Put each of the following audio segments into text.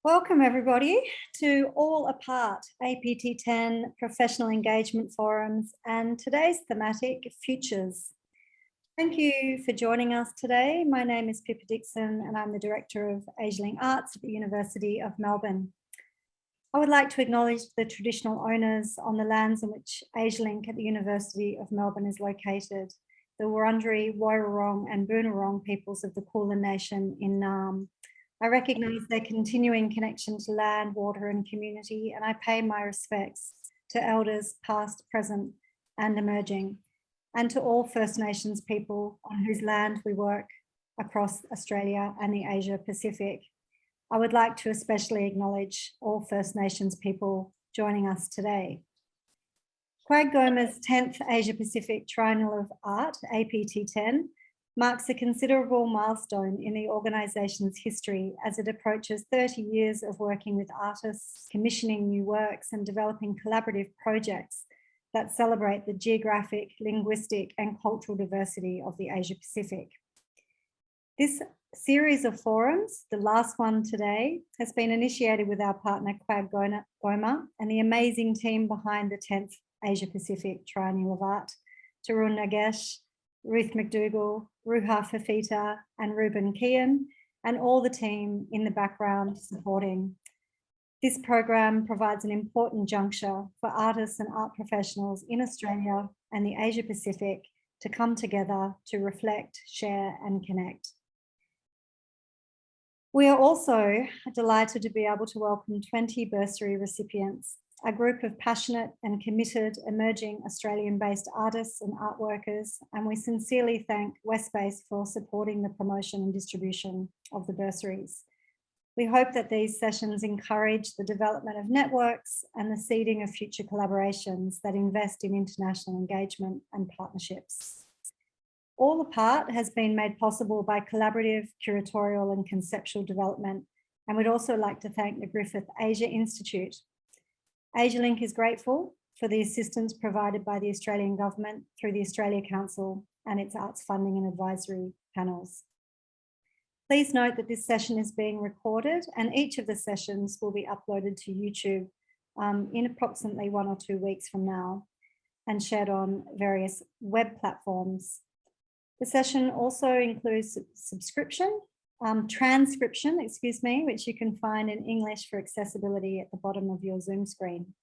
Welcome everybody to All Apart, APT10 Professional Engagement Forums and today's thematic, Futures. Thank you for joining us today. My name is Pippa Dixon and I'm the Director of AsiaLink Arts at the University of Melbourne. I would like to acknowledge the traditional owners on the lands on which AsiaLink at the University of Melbourne is located, the Wurundjeri, Woiwurrung and Boonwurrung peoples of the Kulin Nation in Naarm. I recognise their continuing connection to land, water and community, and I pay my respects to elders past, present and emerging, and to all First Nations people on whose land we work across Australia and the Asia Pacific. I would like to especially acknowledge all First Nations people joining us today. QAGOMA's 10th Asia Pacific Triennial of Art, APT10, marks a considerable milestone in the organisation's history as it approaches 30 years of working with artists, commissioning new works and developing collaborative projects that celebrate the geographic, linguistic and cultural diversity of the Asia Pacific. This series of forums, the last one today, has been initiated with our partner QAGOMA and the amazing team behind the 10th Asia Pacific Triennial of Art, Tarun Nagesh, Ruth McDougall, Ruha Fafita and Ruben Kian, and all the team in the background supporting. This program provides an important juncture for artists and art professionals in Australia and the Asia Pacific to come together to reflect, share and connect. We are also delighted to be able to welcome 20 bursary recipients, a group of passionate and committed emerging Australian-based artists and art workers, and we sincerely thank Westbase for supporting the promotion and distribution of the bursaries. We hope that these sessions encourage the development of networks and the seeding of future collaborations that invest in international engagement and partnerships. All Apart has been made possible by collaborative, curatorial and conceptual development, and we'd also like to thank the Griffith Asia Institute. AsiaLink is grateful for the assistance provided by the Australian Government through the Australia Council and its arts funding and advisory panels. Please note that this session is being recorded and each of the sessions will be uploaded to YouTube in approximately 1 or 2 weeks from now and shared on various web platforms. The session also includes transcription, which you can find in English for accessibility at the bottom of your Zoom screen.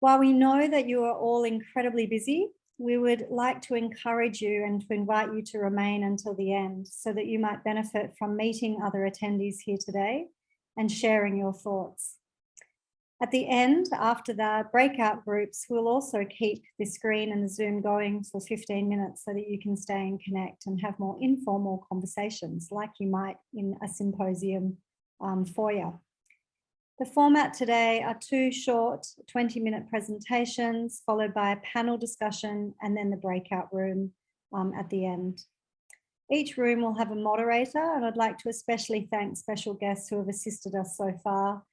While we know that you are all incredibly busy, we would like to encourage you and to invite you to remain until the end so that you might benefit from meeting other attendees here today and sharing your thoughts. At the end, after the breakout groups, we'll also keep the screen and the Zoom going for 15 minutes so that you can stay and connect and have more informal conversations like you might in a symposium foyer. The format today are 2 short 20-minute presentations followed by a panel discussion and then the breakout room at the end. Each room will have a moderator, and I'd like to especially thank special guests who have assisted us so far.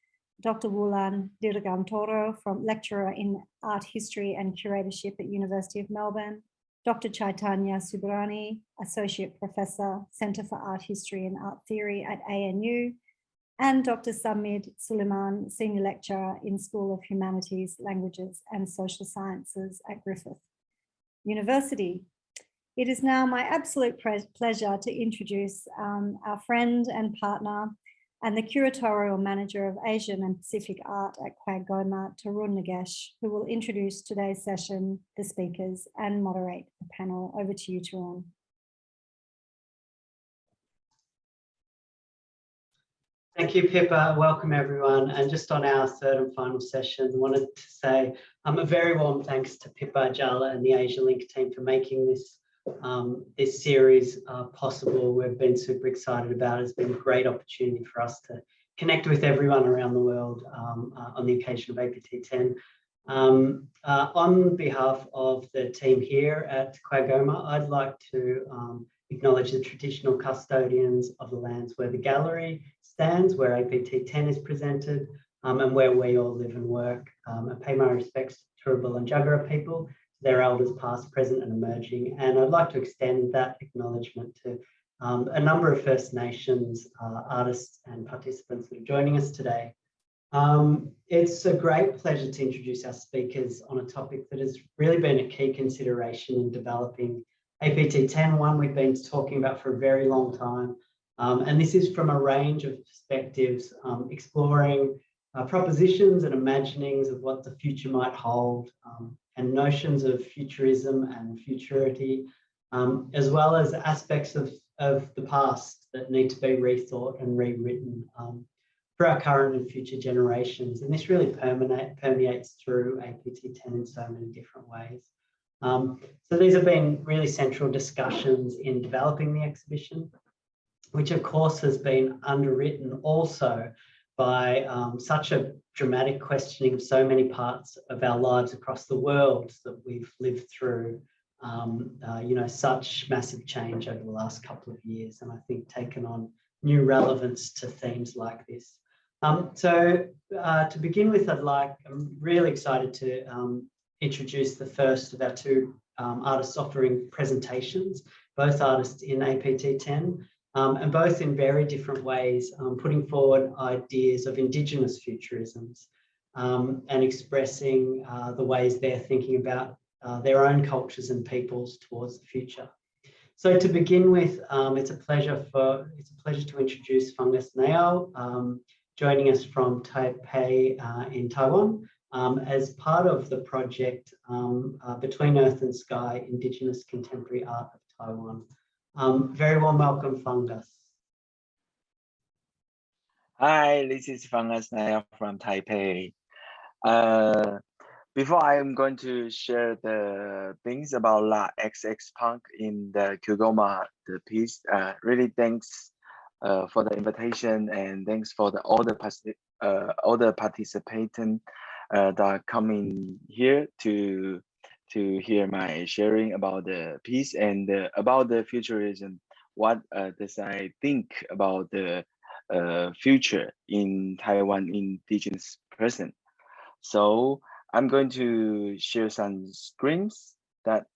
Dr. Wulan Dirgantoro, lecturer in art history and curatorship at University of Melbourne, Dr. Chaitanya Subrani, associate professor, Centre for Art History and Art Theory at ANU, and Dr. Samid Suleiman, senior lecturer in School of Humanities, Languages and Social Sciences at Griffith University. It is now my absolute pleasure to introduce our friend and partner and the curatorial manager of Asian and Pacific art at QAGOMA, Tarun Nagesh, who will introduce today's session, the speakers, and moderate the panel. Over to you, Tarun. Thank you, Pippa. Welcome, everyone. And just on our third and final session, I wanted to say a very warm thanks to Pippa, Jala, and the AsiaLink team for making this this series possible. We've been super excited about it. It's been a great opportunity for us to connect with everyone around the world on the occasion of APT10. On behalf of the team here at QAGOMA, I'd like to acknowledge the traditional custodians of the lands where the gallery stands, where APT10 is presented, and where we all live and work. I pay my respects to Turrbal and Jagera people, their elders past, present and emerging, and I'd like to extend that acknowledgement to a number of First Nations artists and participants that are joining us today. It's a great pleasure to introduce our speakers on a topic that has really been a key consideration in developing APT10, one we've been talking about for a very long time. And this is from a range of perspectives, exploring propositions and imaginings of what the future might hold, and notions of futurism and futurity, as well as aspects of the past that need to be rethought and rewritten for our current and future generations. And this really permeates through APT10 in so many different ways. So these have been really central discussions in developing the exhibition, which of course has been underwritten also by such a dramatic questioning of so many parts of our lives across the world that we've lived through, you know, such massive change over the last couple of years, and I think taken on new relevance to themes like this. So to begin with, I'm really excited to introduce the first of our two artists offering presentations, both artists in APT10, and both in very different ways, putting forward ideas of indigenous futurisms and expressing the ways they're thinking about their own cultures and peoples towards the future. So to begin with, it's a pleasure to introduce Fungus Nao, joining us from Taipei in Taiwan, as part of the project Between Earth and Sky, Indigenous Contemporary Art of Taiwan. Very warm welcome, Fungus. Hi, this is Fungus Naya from Taipei. Before I am going to share the things about La XX Punk in the QAGOMA, the piece, really thanks for the invitation, and thanks for all the participants that are coming here to hear my sharing about the piece and about the futurism. What does I think about the future in Taiwan indigenous person? So I'm going to share some screens that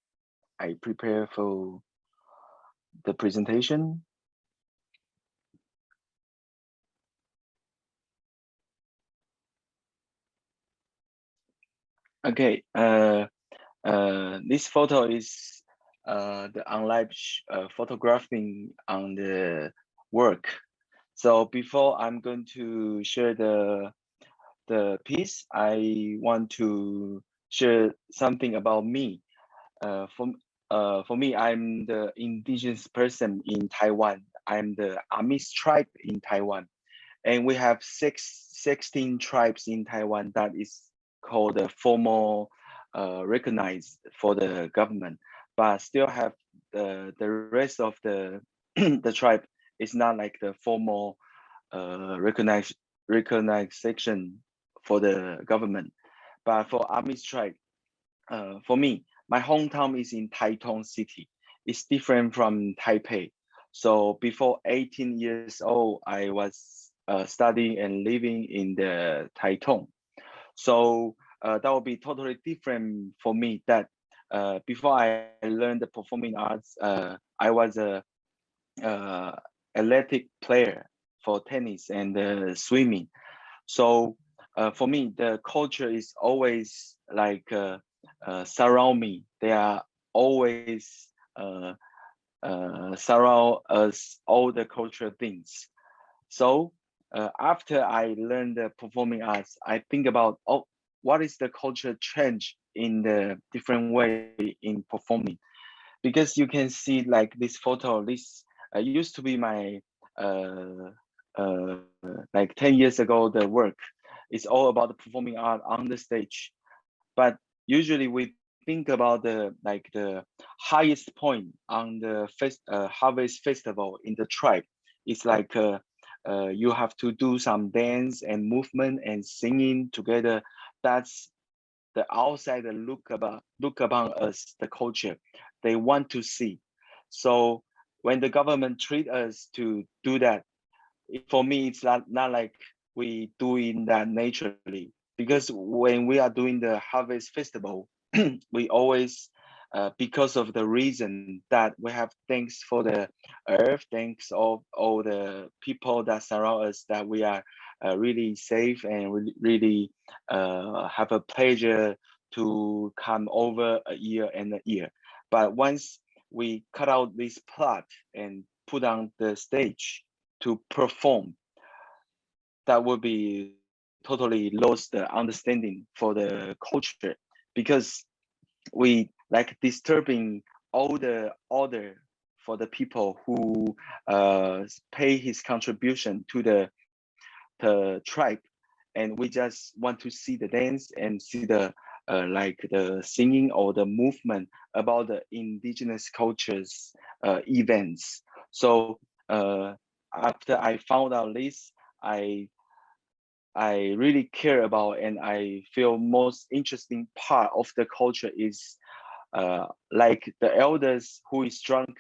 I prepare for the presentation. Okay, this photo is the online photographing on the work. So before I'm going to share the piece, I want to share something about me. For me, I'm the indigenous person in Taiwan. I'm the Amis tribe in Taiwan, and we have 16 tribes in Taiwan that is called the formal recognized for the government, but still have the rest of the the tribe is not like the formal recognition for the government. But for Amis tribe, for me, my hometown is in Taitung City. It's different from Taipei. So before 18 years old, I was studying and living in the Taitung. So that would be totally different for me. That before I learned the performing arts, I was a athletic player for tennis and swimming. So for me, the culture is always like surround me. They are always surround us all the cultural things. So after I learned the performing arts, I think about, oh, what is the culture change in the different way in performing? Because you can see like this photo, this used to be my like 10 years ago, the work. It's all about the performing art on the stage. But usually we think about the highest point on the harvest festival in the tribe. It's like you have to do some dance and movement and singing together. That's the outsider look upon us, the culture they want to see. So when the government treat us to do that, for me, it's not like we doing that naturally. Because when we are doing the harvest festival, we always because of the reason that we have thanks for the earth, thanks of all the people that surround us, that we are really safe and really have a pleasure to come over a year and a year. But once we cut out this plot and put on the stage to perform, that will be totally lost the understanding for the culture, because we like disturbing all the order for the people who pay his contribution to the tribe, and we just want to see the dance and see the like the singing or the movement about the indigenous cultures events. So after I found out this, I really care about, and I feel most interesting part of the culture is like the elders who is drunk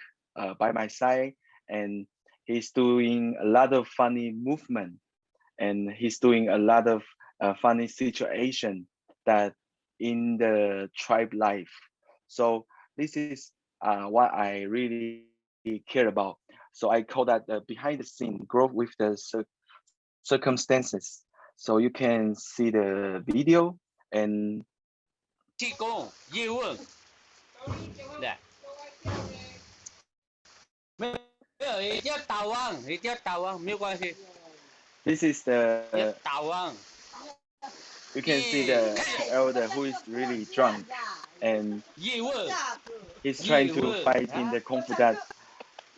by my side, and he's doing a lot of funny movement, and he's doing a lot of funny situation that in the tribe life. So this is what I really care about. So I call that the behind the scene growth with the circumstances. So you can see the video and 济公叶问，对，没有一定要打完，一定要打完，没有关系， this is 要 the 打完。 you can see the elder who is really drunk, and 叶问， he's trying to fight in the kung fu that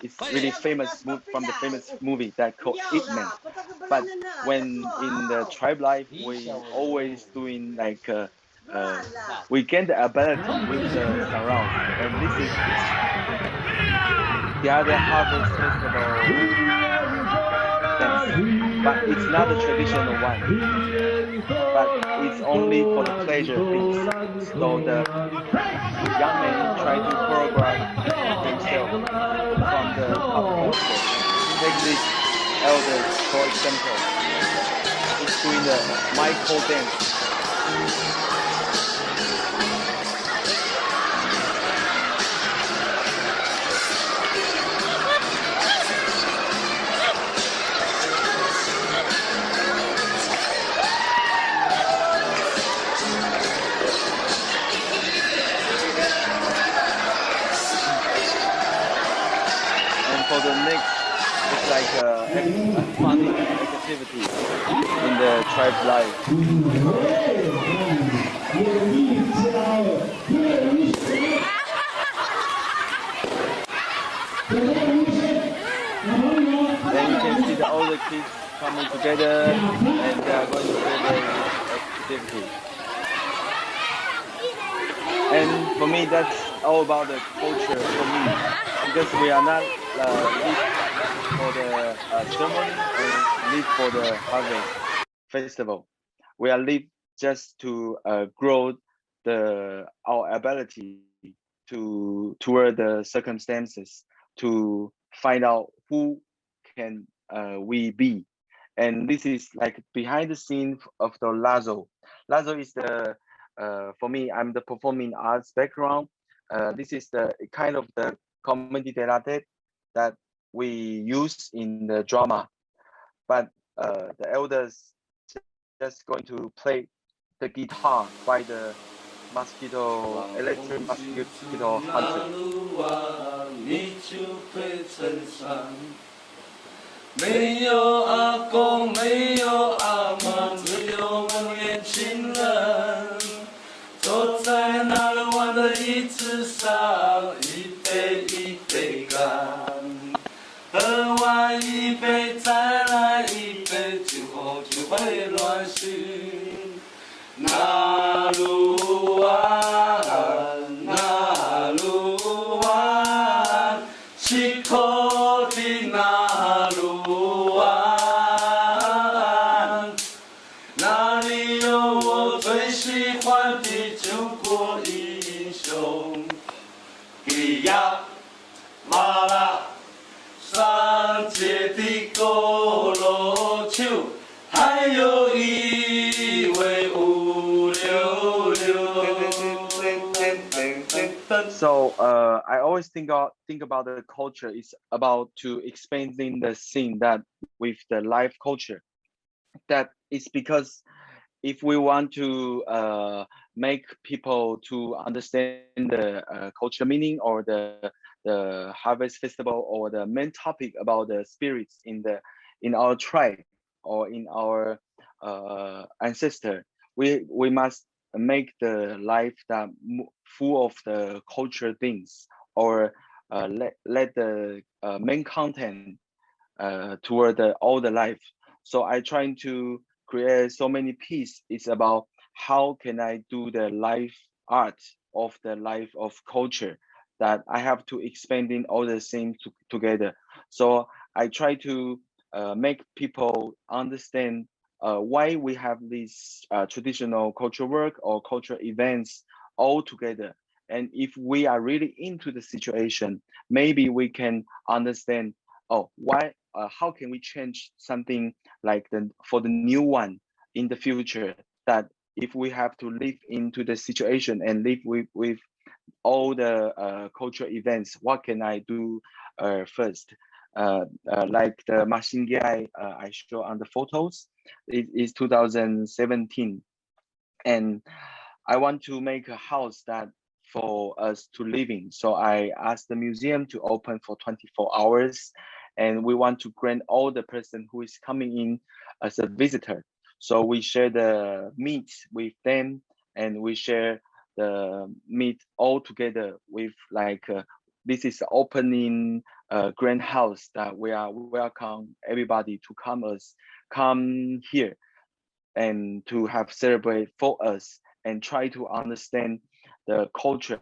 is really famous from the famous movie that called Ip Man. But when in the tribe life, we always doing like we gain the ability with the surround, and this is the other harvest festival dance, but it's not a traditional one, but it's only for the pleasure things. So the young man try to choreograph himself from the pop culture. Take this elders, for example, he's doing the Michael dance. For the next, it's like a funny activity in the tribe life. Then you can see the older kids coming together and they are going to celebrate this activity. And for me, that's all about the culture for me, because we are not live for the ceremony and live for the harvest festival. We are live just to grow our ability toward the circumstances, to find out who can we be. And this is like behind the scene of the Lazo. Lazo is the for me, I'm the performing arts background. This is the kind of the comedy dell'arte that we use in the drama, but the elders just going to play the guitar by the mosquito, electric mosquito hunter. 没有阿公，没有阿妈，只有我年轻人，坐在那儿弯的椅子上，一杯一杯干，喝完一杯再来一杯，酒后就会乱寻。那路弯，那路弯，西口的那路弯，那里有我最喜欢的救国英雄，咿呀哇啦，上街的佝偻球，还有1位566。So So I always think about the culture is about to expanding the scene that with the life culture. That is because if we want to make people to understand the culture meaning or the harvest festival or the main topic about the spirits in our tribe or in our ancestor, we must make the life that full of the culture things, or let the main content toward all the life. So I trying to create so many pieces. It's about how can I do the life art of the life of culture that I have to expand in all the things together. So I try to make people understand why we have these traditional cultural work or cultural events all together. And if we are really into the situation, maybe we can understand, oh, why, how can we change something like for the new one in the future, that if we have to live into the situation and live with all the cultural events, what can I do first? Like the machine guy I show on the photos, it is 2017. And I want to make a house that for us to live in. So I asked the museum to open for 24 hours. And we want to grant all the person who is coming in as a visitor. So we share the meat with them, and we share the meat all together with like, this is the opening grand house that we are welcome everybody to come here and to have celebrate for us and try to understand the culture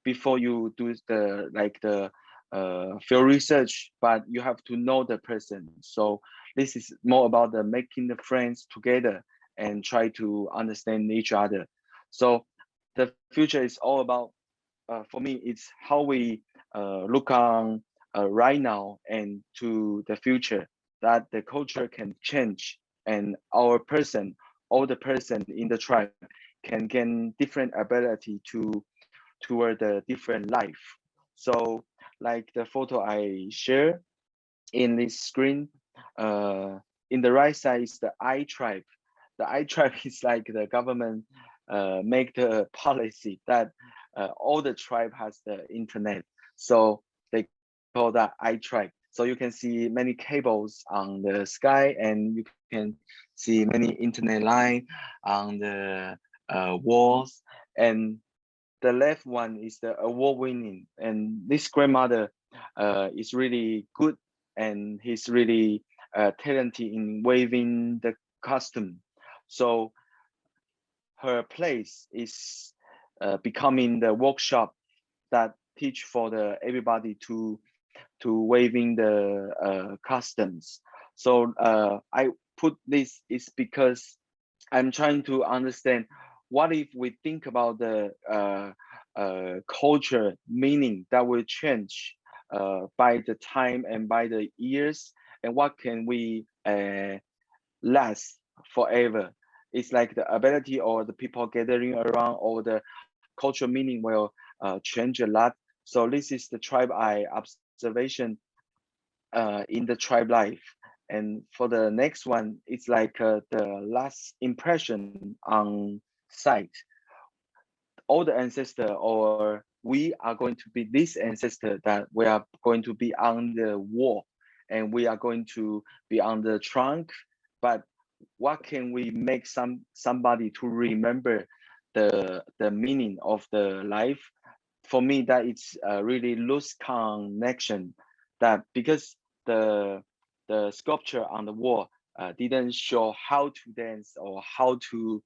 before you do the field research, but you have to know the person. So this is more about the making the friends together and try to understand each other. So the future is all about, for me, it's how we look on right now and to the future, that the culture can change and our person, all the person in the tribe can gain different ability toward the different life. So like the photo I share in this screen, in the right side is the I tribe. The I tribe is like the government make the policy that all the tribe has the internet. So they call that I tribe. So you can see many cables on the sky, and you can see many internet line on the walls. And the left one is the award winning, and this grandmother is really good, and he's really talented in weaving the costume. So her place is becoming the workshop that teach for the everybody to weaving the customs. So I put this is because I'm trying to understand, what if we think about the culture meaning that will change by the time and by the years, and what can we last forever? It's like the ability or the people gathering around, or the cultural meaning will change a lot. So this is the tribe I observation in the tribe life. And for the next one, it's like the last impression on site. All the ancestor, or we are going to be this ancestor that we are going to be on the wall, and we are going to be on the trunk. But what can we make somebody to remember the meaning of the life? For me, that it's a really loose connection, that because the sculpture on the wall didn't show how to dance or how to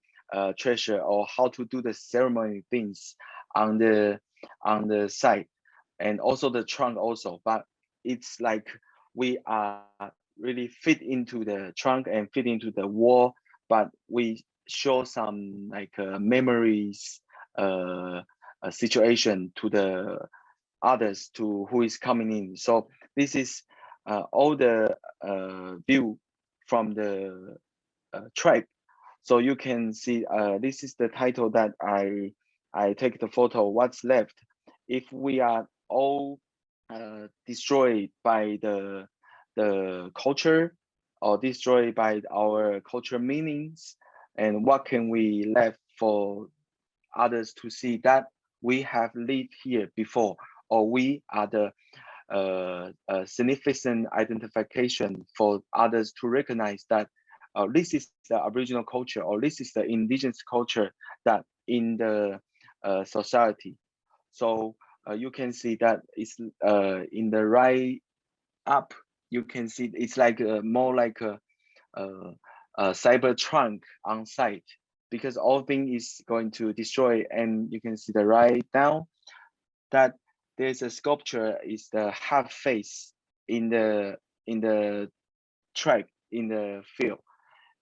treasure or how to do the ceremony things on the side, and also the trunk also. But it's like we are really fit into the trunk and fit into the wall, but we show some like memories situation to the others, to who is coming in. So this is all the view from the tribe. So you can see this is the title that I take the photo. What's left if we are all destroyed by the culture or destroyed by our cultural meanings, and what can we left for others to see that we have lived here before, or we are the significant identification for others to recognize that this is the original culture, or this is the indigenous culture that in the society. So you can see that it's in the right up, you can see it's like more like a cyber trunk on site, because all thing is going to destroy. And you can see the right down that there's a sculpture is the half face in the track in the field,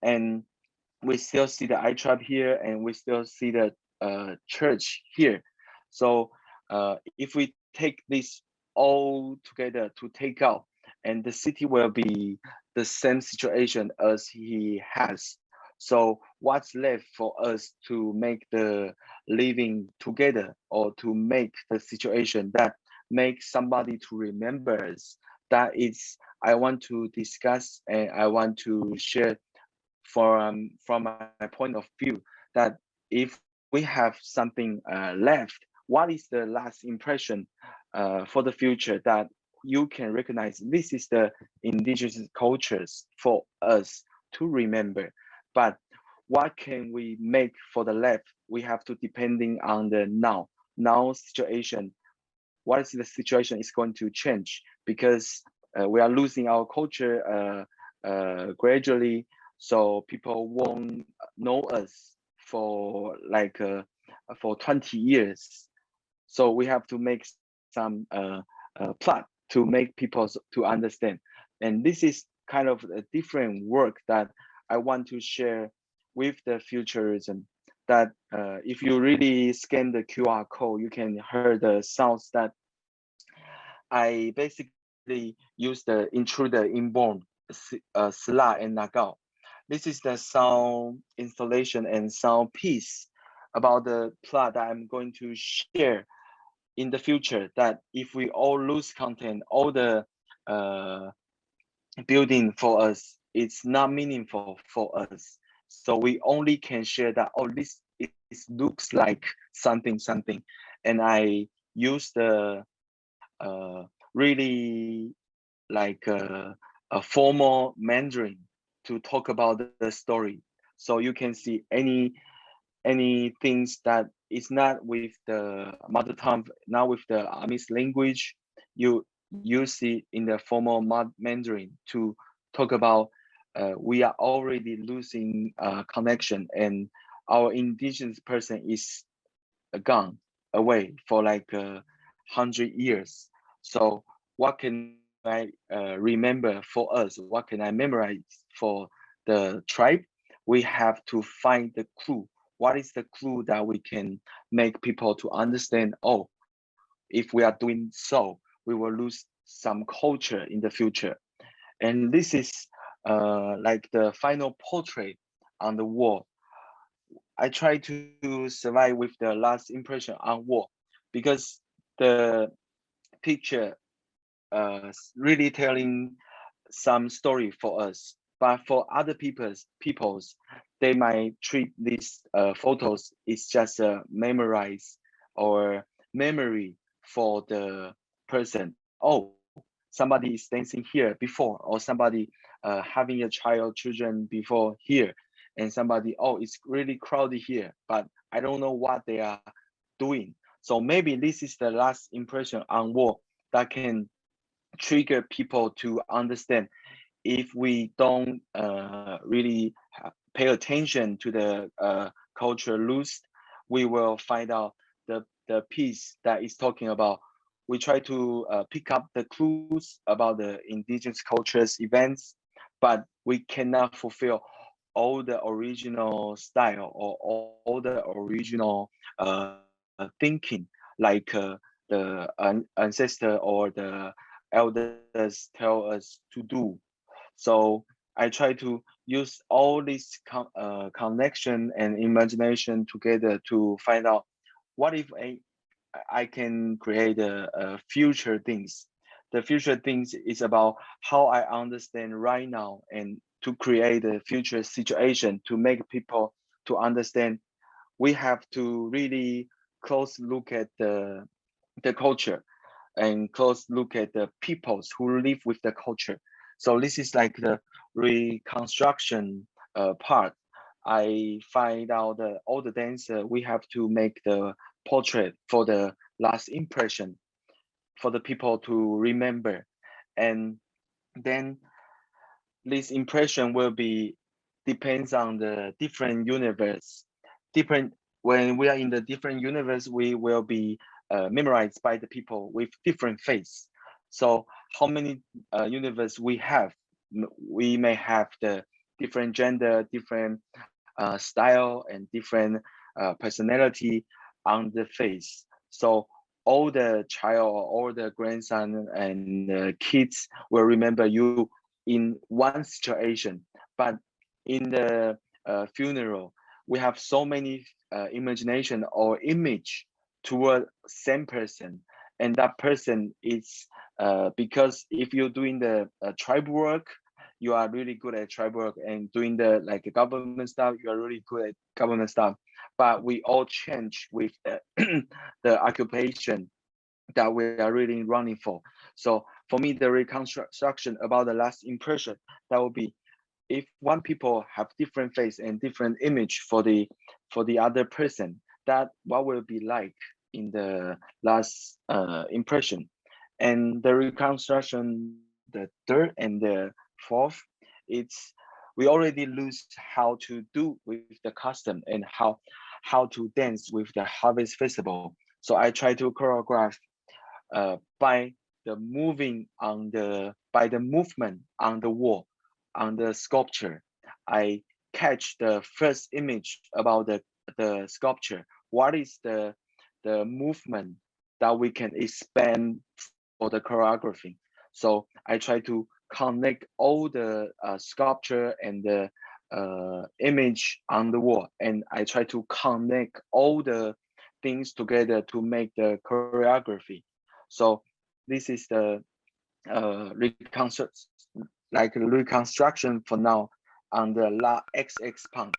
and we still see the eye trap here, and we still see the church here. So if we take this all together to take out, and the city will be the same situation as he has. So what's left for us to make the living together, or to make the situation that makes somebody to remember us? That is, I want to discuss, and I want to share from my point of view, that if we have something left, what is the last impression for the future that you can recognize this is the indigenous cultures for us to remember? But what can we make for the left? We have to depending on the now situation. What is the situation is going to change, because we are losing our culture gradually. So people won't know us for like for 20 years. So we have to make some plot to make people to understand. And this is kind of a different work that I want to share with the futurism. That if you really scan the QR code, you can hear the sounds that I basically use the intruder inborn Sla and Nagao. This is the sound installation and sound piece about the plot that I'm going to share in the future. That if we all lose content, all the building for us, it's not meaningful for us. So we only can share that, oh, this it looks like something. And I use the really like a formal Mandarin to talk about the story. So you can see any things that is not with the mother tongue, not with the Amis language, you use it in the formal Mandarin to talk about we are already losing connection, and our indigenous person is gone away for like 100 years. So what can I remember for us? What can I memorize for the tribe? We have to find the clue. What is the clue that we can make people to understand, oh, if we are doing so, we will lose some culture in the future. And this is like the final portrait on the wall. I try to survive with the last impression on wall, because the picture really telling some story for us. But for other peoples, they might treat these photos is just a memorize or memory for the person. Oh, somebody is dancing here before, or somebody having a children before here, and somebody, oh, it's really crowded here, but I don't know what they are doing. So maybe this is the last impression on wall that can trigger people to understand. If we don't really pay attention to the culture lost, we will find out the piece that is talking about. We try to pick up the clues about the indigenous cultures events, but we cannot fulfill all the original style or all the original thinking, like the ancestor or the elders tell us to do. So I try to use all this connection and imagination together to find out, what if I can create a future things. The future things is about how I understand right now and to create a future situation to make people to understand. We have to really close look at the culture and close look at the peoples who live with the culture. So this is like the reconstruction part. I find out that all the dancer we have to make the portrait for the last impression for the people to remember, and then this impression will be depends on the different universe. Different when we are in the different universe, we will be memorized by the people with different face. So how many universe we have? We may have the different gender, different style, and different personality on the face. So all the child or all the grandson and kids will remember you in one situation, but in the funeral, we have so many imagination or image toward same person, and that person is because if you're doing the tribe work, you are really good at tribe work, and doing the like government stuff, you are really good at government stuff. But we all change with the occupation that we are really running for. So for me, the reconstruction about the last impression, that will be if one people have different face and different image for the other person, that what will be like in the last impression. And the reconstruction, the third and the fourth, it's we already lose how to do with the custom and how to dance with the harvest festival. So I try to choreograph by the moving on the by the movement on the wall, on the sculpture. I catch the first image about the sculpture. What is the movement that we can expand for the choreography? So I try to connect all the sculpture and the image on the wall, and I try to connect all the things together to make the choreography. So this is the reconstruction for now on the La XX Punk.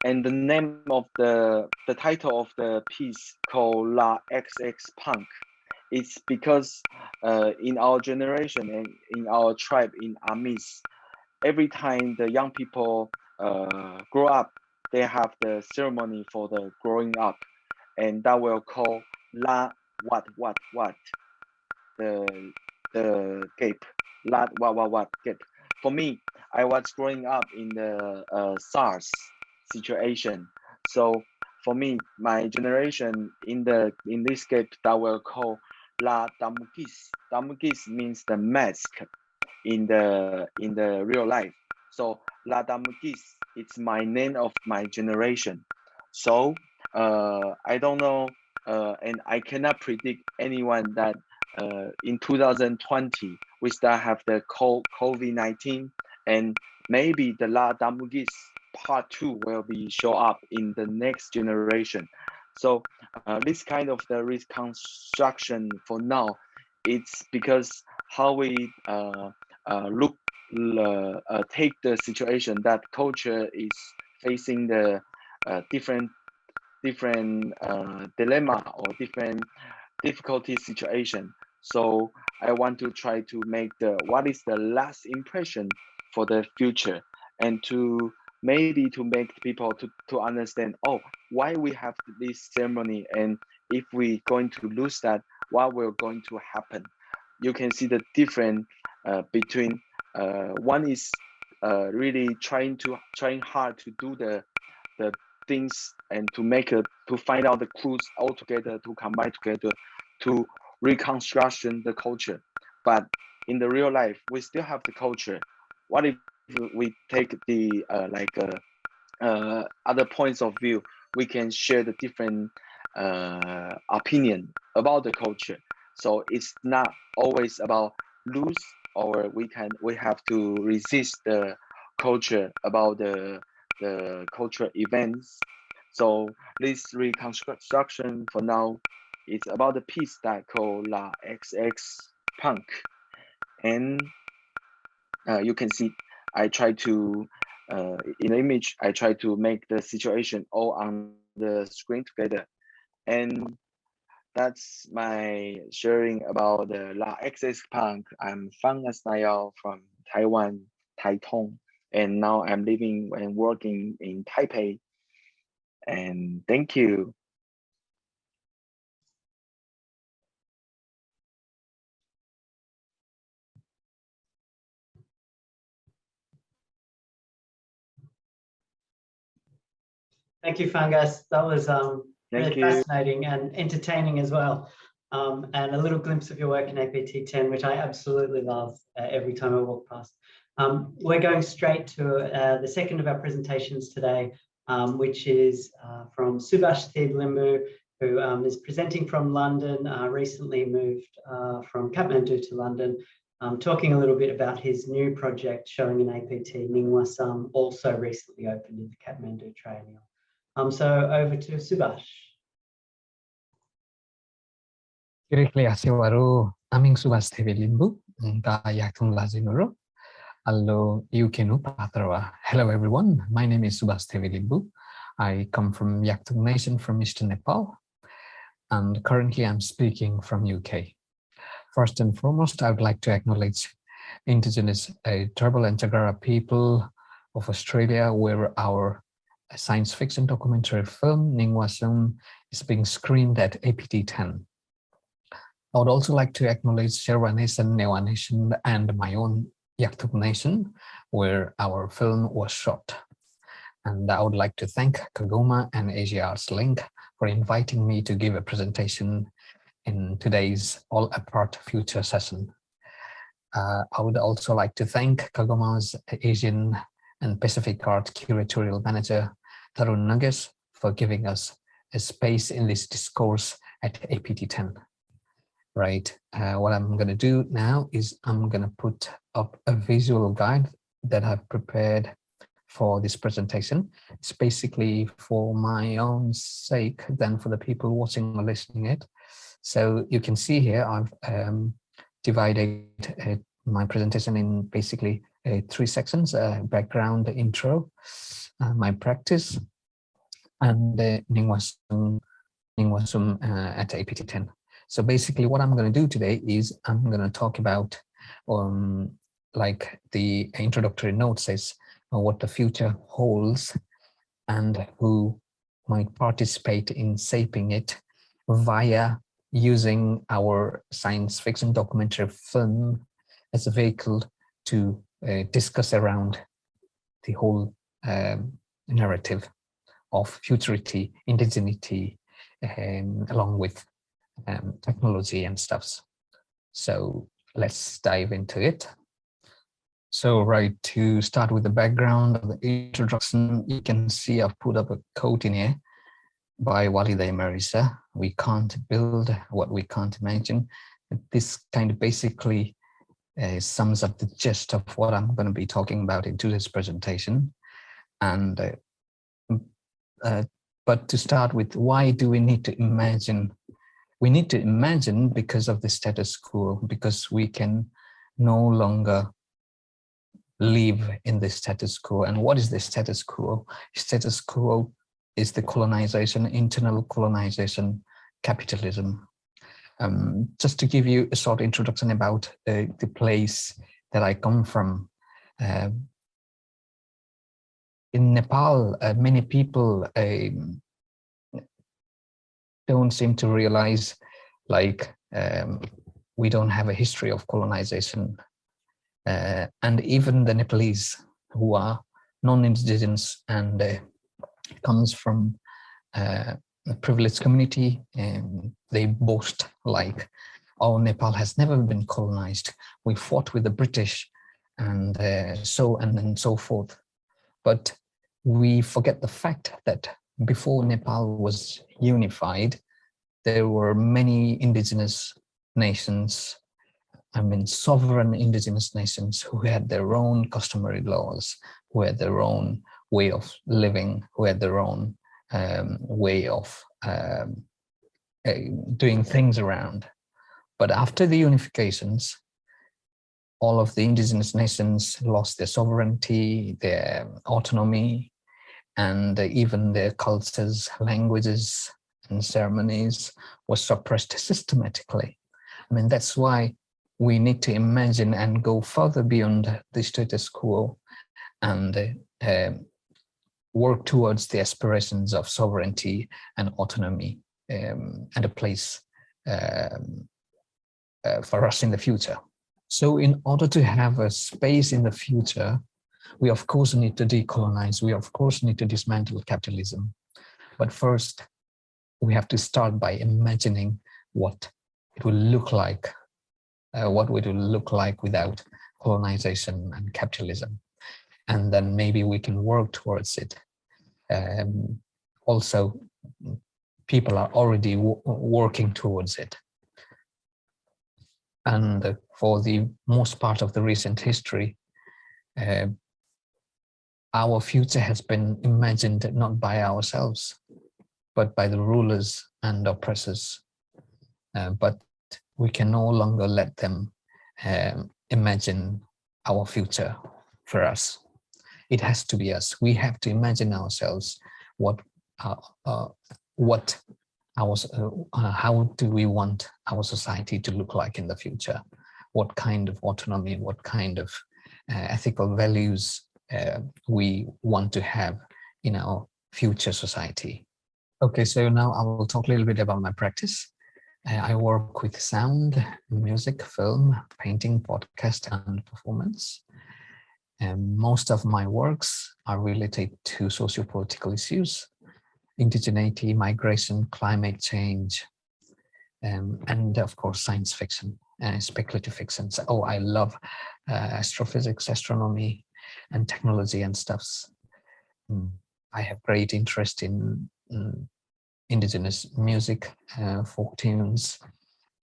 And the name of the title of the piece called La XX Punk, it's because in our generation and in our tribe in Amis, every time the young people grow up, they have the ceremony for the growing up, and that will call La what the gape, La what gape. For me, I was growing up in the SARS situation, so for me, my generation in this gape that will call La Damugis. Damugis means the mask in the real life. So La Damugis, it's my name of my generation. So I don't know, and I cannot predict anyone that in 2020 we start have the COVID-19, and maybe the La Damugis part 2 will be show up in the next generation. So this kind of the reconstruction for now, it's because how we take the situation that culture is facing the different dilemma or different difficulty situation. So I want to try to make what is the last impression for the future, and to maybe to make people to understand, oh, why we have this ceremony, and if we going to lose that, what will going to happen. You can see the difference between one is really trying hard to do the things and to make to find out the clues all together, to combine together, to reconstruction the culture. But in the real life, we still have the culture. What if we take the other points of view? We can share the different opinion about the culture. So it's not always about lose, or we have to resist the culture about the cultural events. So this reconstruction for now is about a piece that called La XX Punk. And you can see I try to, in the image, I try to make the situation all on the screen together. And that's my sharing about the La XX Punk. I'm Fang Asnayao from Taiwan, Taitung. And now I'm living and working in Taipei. And thank you. Thank you, Fungus. That was really you. fascinating and entertaining as well. And a little glimpse of your work in APT10, which I absolutely love every time I walk past. We're going straight to the second of our presentations today, which is from Subhash Limbu, who is presenting from London, recently moved from Kathmandu to London, talking a little bit about his new project showing in APT, Ningwasum, also recently opened in the Kathmandu Triennial. So over to Subhash. Kirikli Asiwaru, aming Subhash Limbu, Yakun Lazinuro. Hello, Yukenu Patrawa. Hello, everyone. My name is Subhash Limbu. I come from Yaktung Nation from Eastern Nepal, and currently I'm speaking from UK. First and foremost, I would like to acknowledge indigenous Turrbal and Jagara people of Australia, where our science fiction documentary film Ningwasum is being screened at APT10. I would also like to acknowledge Sherwa Nation, Newa Nation, and my own Yaktuk Nation, where our film was shot. And I would like to thank QAGOMA and Asia Arts Link for inviting me to give a presentation in today's All Apart Future session. I would also like to thank QAGOMA's Asian and Pacific Art Curatorial Manager, Tarun Nages, for giving us a space in this discourse at APT10. Right, what I'm going to do now is I'm going to put up a visual guide that I've prepared for this presentation. It's basically for my own sake than for the people watching or listening it. So you can see here I've divided my presentation in basically 3 sections: background, intro, my practice, and Ningwasum at APT10. So basically what I'm going to do today is I'm going to talk about, like the introductory note says, what the future holds and who might participate in shaping it via using our science fiction documentary film as a vehicle to discuss around the whole narrative of futurity, indigeneity, along with technology and stuffs. So let's dive into it. So right, to start with the background of the introduction, you can see I've put up a quote in here by Walida Marisa: "We can't build what we can't imagine." This kind of basically sums up the gist of what I'm going to be talking about in today's presentation. And but to start with, why do we need to imagine? We need to imagine because of the status quo, because we can no longer live in the status quo. And what is the status quo? Status quo is the colonization, internal colonization, capitalism. Just to give you a short introduction about the place that I come from. In Nepal, many people don't seem to realize, like, we don't have a history of colonization. And even the Nepalese, who are non-indigenous and comes from a privileged community, they boast like, "Oh, Nepal has never been colonized. We fought with the British," and so forth. But we forget the fact that before Nepal was unified, there were many indigenous nations, sovereign indigenous nations, who had their own customary laws, who had their own way of living, who had their own way of doing things around. But after the unifications, all of the indigenous nations lost their sovereignty, their autonomy, and even their cultures, languages, and ceremonies were suppressed systematically. I mean, that's why we need to imagine and go further beyond the status quo and work towards the aspirations of sovereignty and autonomy and a place for us in the future. So in order to have a space in the future, we of course need to decolonize, we of course need to dismantle capitalism. But first, we have to start by imagining what it will look like, without colonization and capitalism. And then maybe we can work towards it. Also, people are already working towards it. And for the most part of the recent history, our future has been imagined not by ourselves, but by the rulers and oppressors. But we can no longer let them imagine our future for us. It has to be us. We have to imagine ourselves how do we want our society to look like in the future? What kind of autonomy, what kind of ethical values we want to have in our future society. Okay, so now I will talk a little bit about my practice. I work with sound, music, film, painting, podcast, and performance. Most of my works are related to socio-political issues, indigeneity, migration, climate change, and of course science fiction, speculative fiction. So, I love astrophysics, astronomy, and technology and stuffs. I have great interest in indigenous music, folk tunes,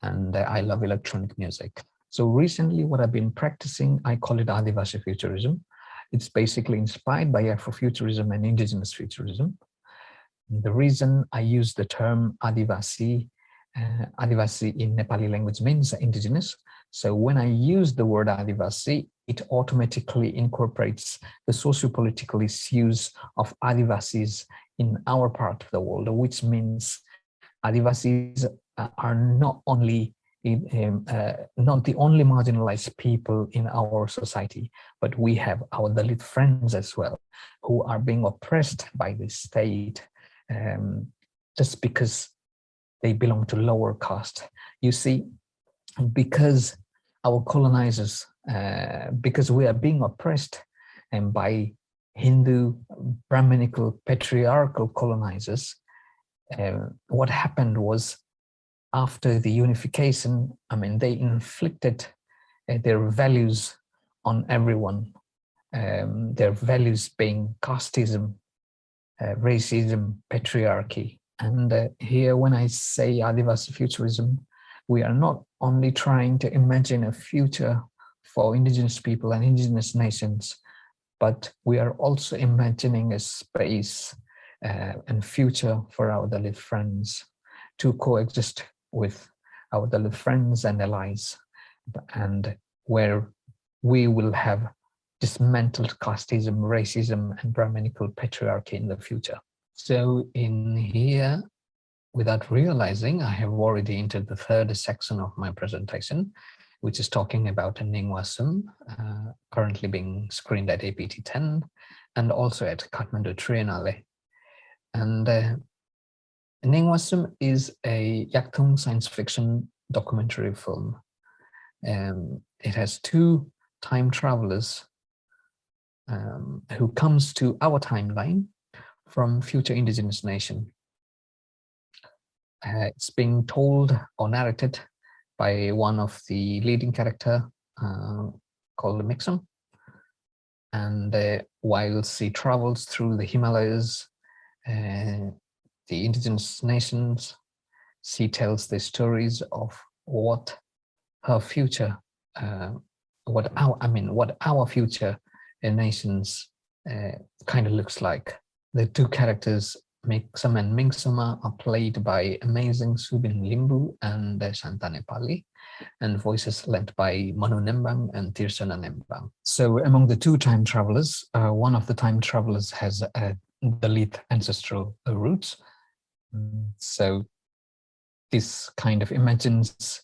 and I love electronic music. So recently what I've been practicing, I call it Adivasi Futurism. It's basically inspired by Afrofuturism and indigenous futurism. The reason I use the term Adivasi, Adivasi in Nepali language means indigenous. So when I use the word Adivasi, it automatically incorporates the socio-political issues of Adivasis in our part of the world, which means Adivasis are not only not the only marginalized people in our society, but we have our Dalit friends as well, who are being oppressed by the state just because they belong to lower caste. You see, because our colonizers, because we are being oppressed by Hindu, Brahminical, patriarchal colonizers, what happened was, after the unification, I mean, they inflicted their values on everyone, their values being casteism, racism, patriarchy. And here, when I say Adivasi Futurism, we are not only trying to imagine a future for indigenous people and indigenous nations, but we are also imagining a space and future for our Dalit friends to coexist with our Dalit friends and allies, and where we will have dismantled casteism, racism, and Brahminical patriarchy in the future. So in here, without realizing, I have already entered the third section of my presentation, which is talking about a Ningwasum, currently being screened at APT10 and also at Kathmandu Triennial. And Ningwasum is a Yakthung science fiction documentary film. It has two time travelers who comes to our timeline from future indigenous nation. It's being told or narrated by one of the leading character called Ningwasum. And while she travels through the Himalayas, the indigenous nations, she tells the stories of what her future, what our future nations kind of looks like. The two characters Miksum and Mingsuma are played by amazing Subin Limbu and Shanta Nepali, and voices led by Manu Nembang and Tirsana Nembang. So among the two time travelers, one of the time travelers has Dalit ancestral roots. So this kind of imagines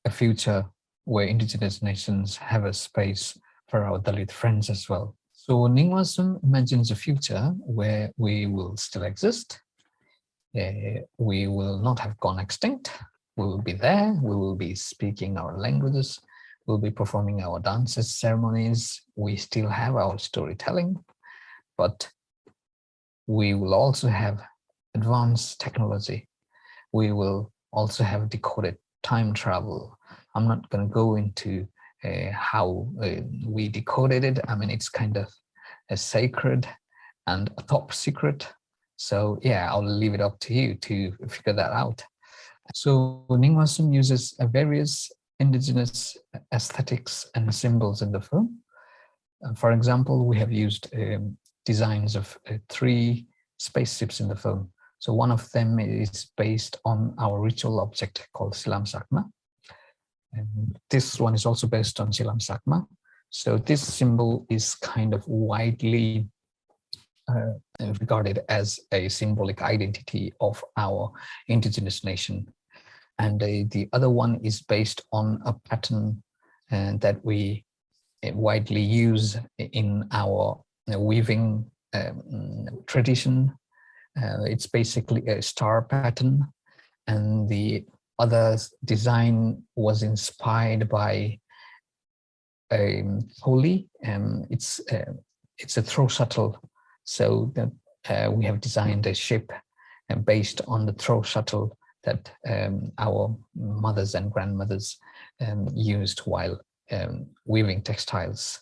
a future where indigenous nations have a space for our Dalit friends as well. So Ningwasum imagines a future where we will still exist. We will not have gone extinct. We will be there. We will be speaking our languages. We'll be performing our dances, ceremonies. We still have our storytelling, but we will also have advanced technology. We will also have decoded time travel. I'm not going to go into how we decoded it. I mean, it's kind of a sacred and a top secret. So yeah, I'll leave it up to you to figure that out. So Ningwasum uses various indigenous aesthetics and symbols in the film. For example, we have used designs of 3 spaceships in the film. So one of them is based on our ritual object called Silam Sakma. And this one is also based on Silam Sakma. So this symbol is kind of widely regarded as a symbolic identity of our indigenous nation. And the other one is based on a pattern that we widely use in our weaving tradition. It's basically a star pattern, and the other design was inspired by Holi. It's a throw shuttle, so that we have designed a ship based on the throw shuttle that our mothers and grandmothers used while weaving textiles.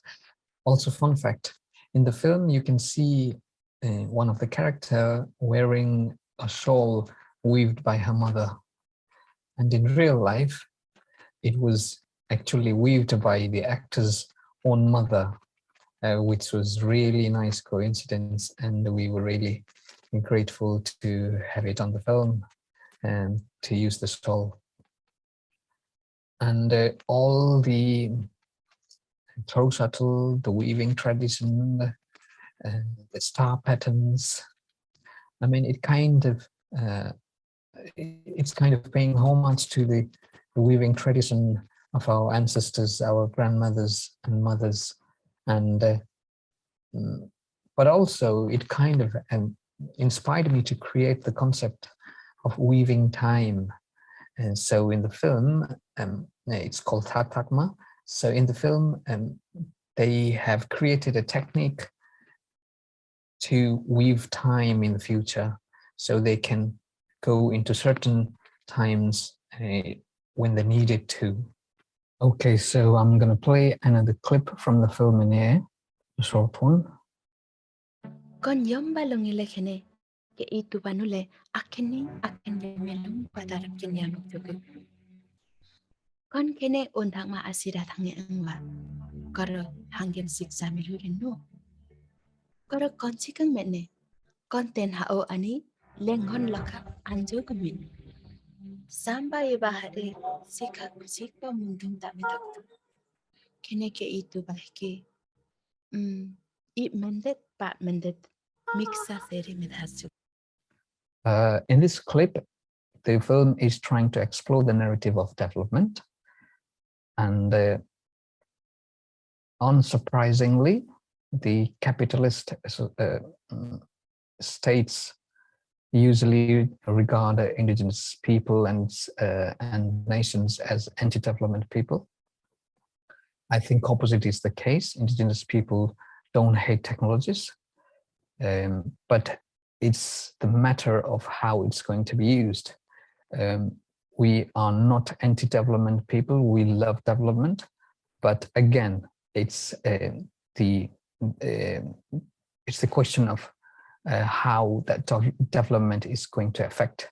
Also, fun fact, in the film you can see one of the characters wearing a shawl weaved by her mother, and in real life it was actually weaved by the actor's own mother, which was really nice coincidence, and we were really grateful to have it on the film and to use the shawl. And all the throw shuttle, the weaving tradition, the star patterns, I mean, it's kind of paying homage to the weaving tradition of our ancestors, our grandmothers and mothers, and but also it kind of inspired me to create the concept of weaving time. And so in the film, it's called Tatakma. So in the film, they have created a technique to weave time in the future, so they can go into certain times when they needed to. Okay, so I'm going to play another clip from the film in here, a short one. Con yomba longile kene ke itu panule akene melung padarap kenyang juga. Con kene undang ma asira tangi angwa. Karo hanggen siksa milurin no. Karo con sikang mene. Con ten hao ani lenghon laka anjo kemin. Sampai bahari sika mungkin tak metak. Kene ke itu bahke. It mendet pak mendet. In this clip, the film is trying to explore the narrative of development, and unsurprisingly, the capitalist states usually regard indigenous people and nations as anti-development people. I think opposite is the case. Indigenous people don't hate technologies. But it's the matter of how it's going to be used. We are not anti-development people. We love development, but again, it's the question of how that development is going to affect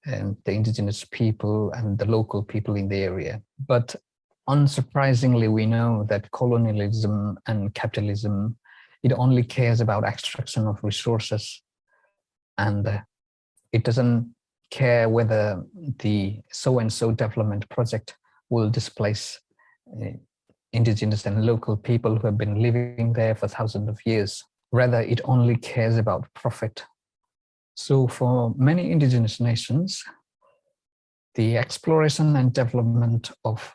the indigenous people and the local people in the area. But unsurprisingly, we know that colonialism and capitalism, it only cares about extraction of resources, and it doesn't care whether the so-and-so development project will displace indigenous and local people who have been living there for thousands of years. Rather, it only cares about profit. So for many indigenous nations, the exploration and development of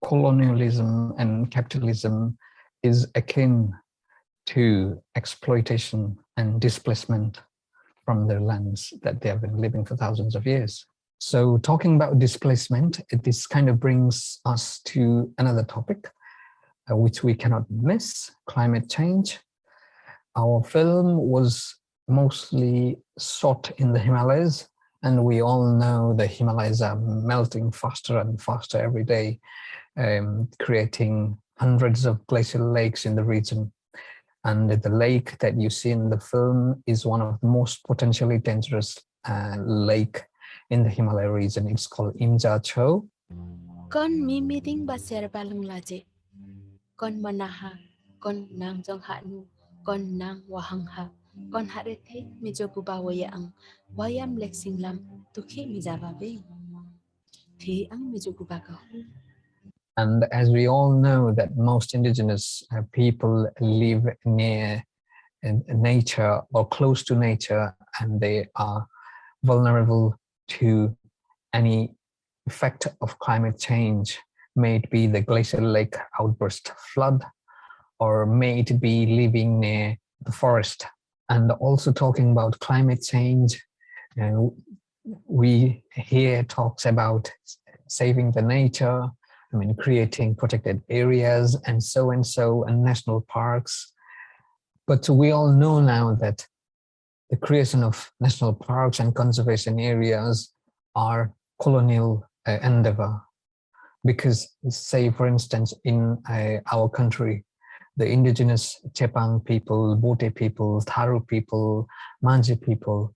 colonialism and capitalism is akin to exploitation and displacement from their lands that they have been living for thousands of years. So talking about displacement, this kind of brings us to another topic, which we cannot miss, climate change. Our film was mostly shot in the Himalayas, and we all know the Himalayas are melting faster and faster every day, creating hundreds of glacial lakes in the region. And the lake that you see in the film is one of the most potentially dangerous lake in the Himalaya region. It's called Imja Cho. Con mi meeting ba serba lung laje. Con manaha, con nang jong hanu, con nang wahangha, con harete mi joguba wayang, wayam lexing lam, tukhi mi jababe. Thi ang mi joguba ka. And as we all know that most indigenous people live near nature or close to nature, and they are vulnerable to any effect of climate change, may it be the glacial lake outburst flood, or may it be living near the forest. And also talking about climate change, we hear talks about saving the nature, creating protected areas and so and national parks. But we all know now that the creation of national parks and conservation areas are colonial endeavor. Because say, for instance, in our country, the indigenous Chepang people, Bote people, Tharu people, Manji people,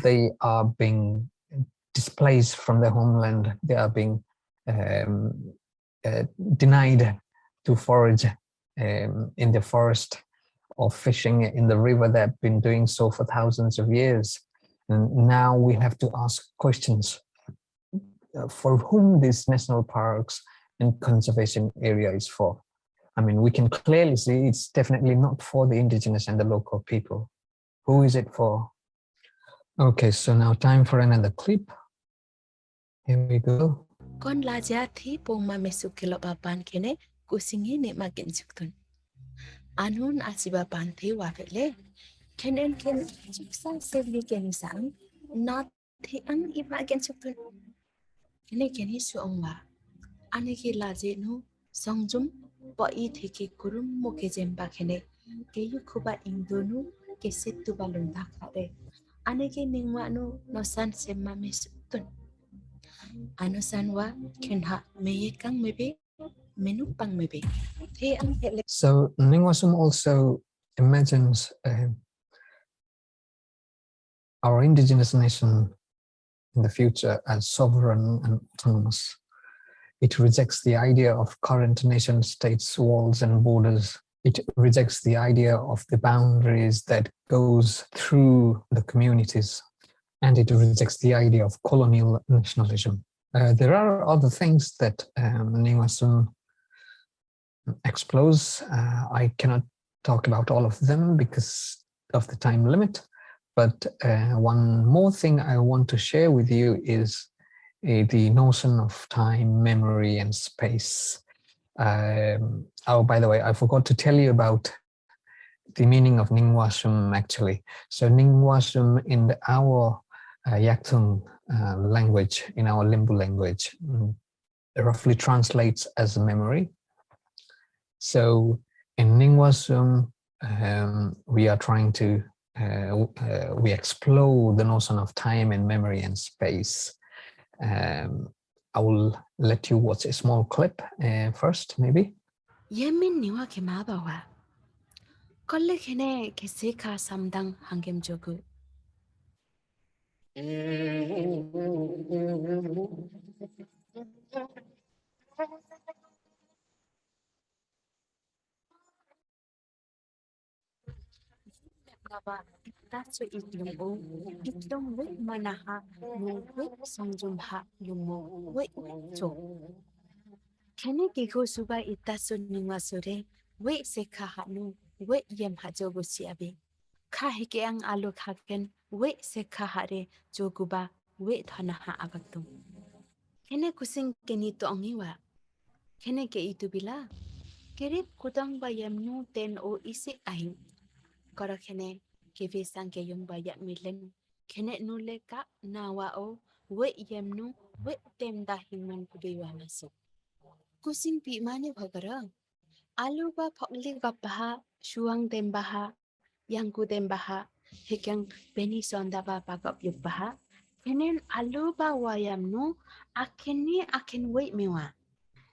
they are being displaced from their homeland. They are being denied to forage in the forest or fishing in the river. They've been doing so for thousands of years. And now we have to ask questions for whom these national parks and conservation area is for. We can clearly see it's definitely not for the indigenous and the local people. Who is it for? Okay, so now time for another clip. Here we go. Con la thi pong ma mesukilo baban kene kusingi ne magen suktun. Anun asiba ban thi wafele. Kenen ken chuksa sevli ken sang not thi ang imagen suktun. Kene keni su ongwa. Aneki laje no songjum po I thiki kurum moke jemba kene ke yu kuba indonu ke setu balun dakare. Aneki ningwa no san semma mesutun. Ano sanwa kenha meye kang mebe menu pang mebe. So Ningwasum also imagines our indigenous nation in the future as sovereign and autonomous. It rejects the idea of current nation states, walls and borders. It rejects the idea of the boundaries that goes through the communities. And it rejects the idea of colonial nationalism. There are other things that Ningwasum explores. I cannot talk about all of them because of the time limit. But one more thing I want to share with you is the notion of time, memory, and space. Oh, by the way, I forgot to tell you about the meaning of Ningwasum actually. So Ningwasum in our Yaktung language, in our Limbu language, roughly translates as memory. So in Ningwasum, we are trying to, we explore the notion of time and memory and space. I will let you watch a small clip first, maybe. Yemin niwa ke mabawa. Kolle kene ke seka samdang hangem jogu. taso itlong o itlong wait manaha no wait songjumha lumo wait so kene kiko suba itaso ningwasure wait sekha no wait yem hajogo siabe kahike ang alo haken wait sekha hare joguba wait thanaha agatum kene kusing kenito angiwa kene ke itu bila kerip kutang bayam nu ten o isi ahin kara kene keve sang ke yung bayak milen kene nule ka nawa o we yem nu we tem dahing man kudewa masuk kusing pi mane bhagara alu ba phokli ga baha suang tem baha yang ku tem baha hekyang beni sonda ba pakap yuk baha kenen alu ba wayam nu aken we mewa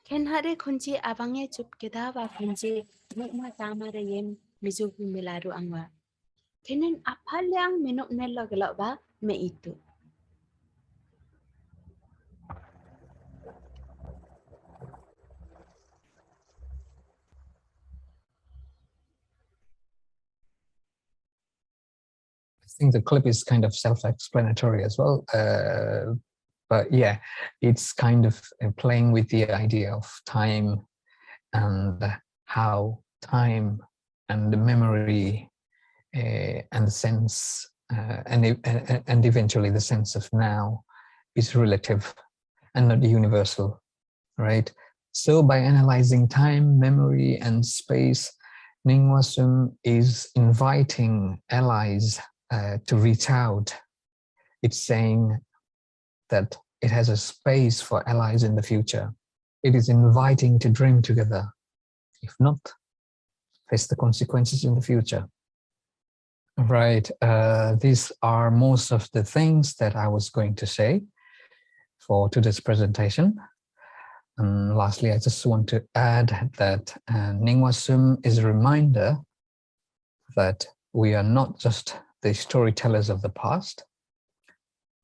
ken hare kunci abange chup keda ba kunci mukma tamare yem mizu milaru angwa kenen apa yang minuk nela gelak ba me itu I think the clip is kind of self-explanatory as well. But yeah, it's kind of playing with the idea of time and how time and the memory and the sense and eventually the sense of now is relative and not universal, right? So by analyzing time, memory, and space, Ningwasum is inviting allies to reach out. It's saying that it has a space for allies in the future. It is inviting to dream together. If not, face the consequences in the future. Right, these are most of the things that I was going to say for today's presentation. And lastly, I just want to add that Ningwasum is a reminder that we are not just the storytellers of the past,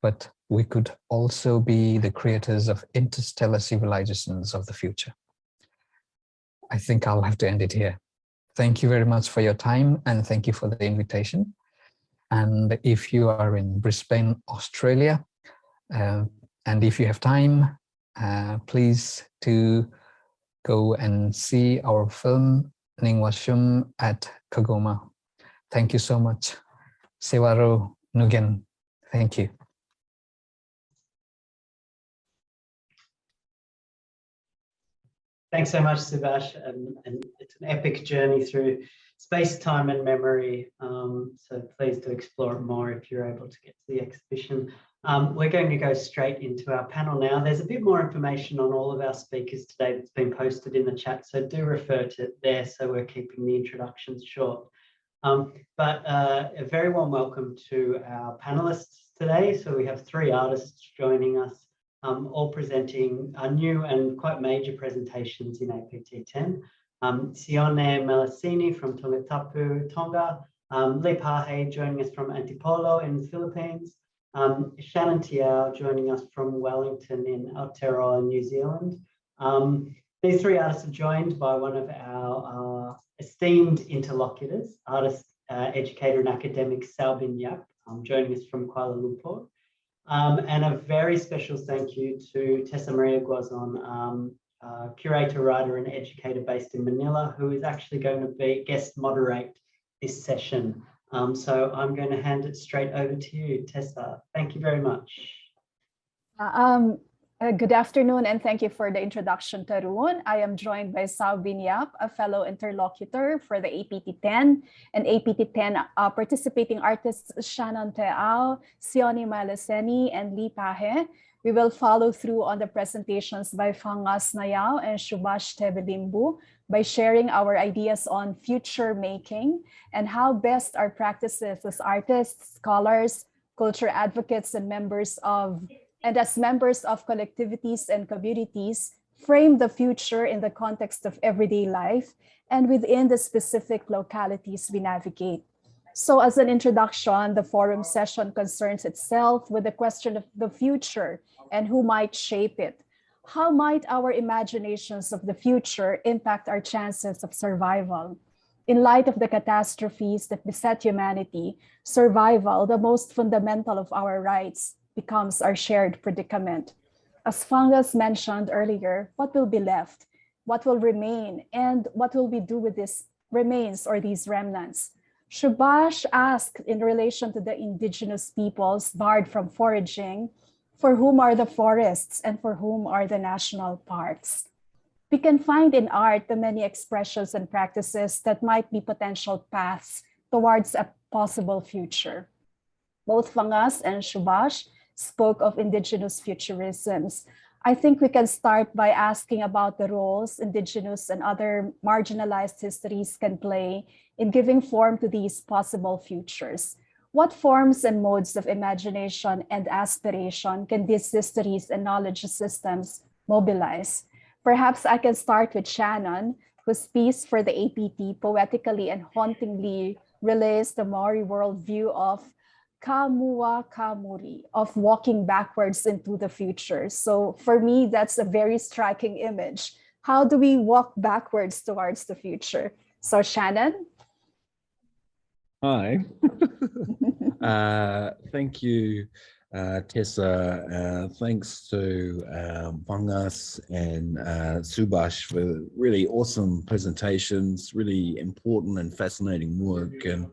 but we could also be the creators of interstellar civilizations of the future. I think I'll have to end it here. Thank you very much for your time and thank you for the invitation. And if you are in Brisbane, Australia, and if you have time, please to go and see our film Ningwasum at QAGOMA. Thank you so much. Sewaro Nugen. Thank you. Thanks so much, Subhash. And it's an epic journey through space, time, and memory. So please do explore it more if you're able to get to the exhibition. We're going to go straight into our panel now. There's a bit more information on all of our speakers today that's been posted in the chat, so do refer to it there. So we're keeping the introductions short. But a very warm welcome to our panelists today. So we have 3 artists joining us, all presenting new and quite major presentations in APT10. Sione Melasini from Tongatapu, Tonga, Li Pahe joining us from Antipolo in the Philippines, Shannon Tiao joining us from Wellington in Aotearoa, New Zealand. These 3 artists are joined by one of our esteemed interlocutors, artist, educator and academic Salbin Yap, joining us from Kuala Lumpur. And a very special thank you to Tessa Maria Guazon, curator, writer and educator based in Manila, who is actually going to be guest moderate this session. So I'm going to hand it straight over to you, Tessa. Thank you very much. Good afternoon, and thank you for the introduction, Tarun. I am joined by Salbin Yap, a fellow interlocutor for the APT10 and APT10 participating artists Shannon Teao, Sione Maleseni, and Li Pahe. We will follow through on the presentations by Fangas Nayao and Subhash Tevelimbu by sharing our ideas on future making and how best our practices as artists, scholars, culture advocates, and as members of collectivities and communities frame the future in the context of everyday life and within the specific localities we navigate. So as an introduction, the forum session concerns itself with the question of the future and who might shape it. How might our imaginations of the future impact our chances of survival? In light of the catastrophes that beset humanity, survival, the most fundamental of our rights, becomes our shared predicament. As Fungus mentioned earlier, what will be left? What will remain? And what will we do with these remains or these remnants? Subhash asked in relation to the indigenous peoples barred from foraging, for whom are the forests and for whom are the national parks? We can find in art the many expressions and practices that might be potential paths towards a possible future. Both Fungus and Subhash spoke of indigenous futurisms. I think we can start by asking about the roles indigenous and other marginalized histories can play in giving form to these possible futures. What forms and modes of imagination and aspiration can these histories and knowledge systems mobilize? Perhaps I can start with Shannon, whose piece for the APT poetically and hauntingly relays the Maori worldview of Kamua Kamuri, of walking backwards into the future. So for me, that's a very striking image. How do we walk backwards towards the future? So Shannon? Hi. Thank you, Tessa. Thanks to Fungus and Subhash for really awesome presentations, really important and fascinating work. And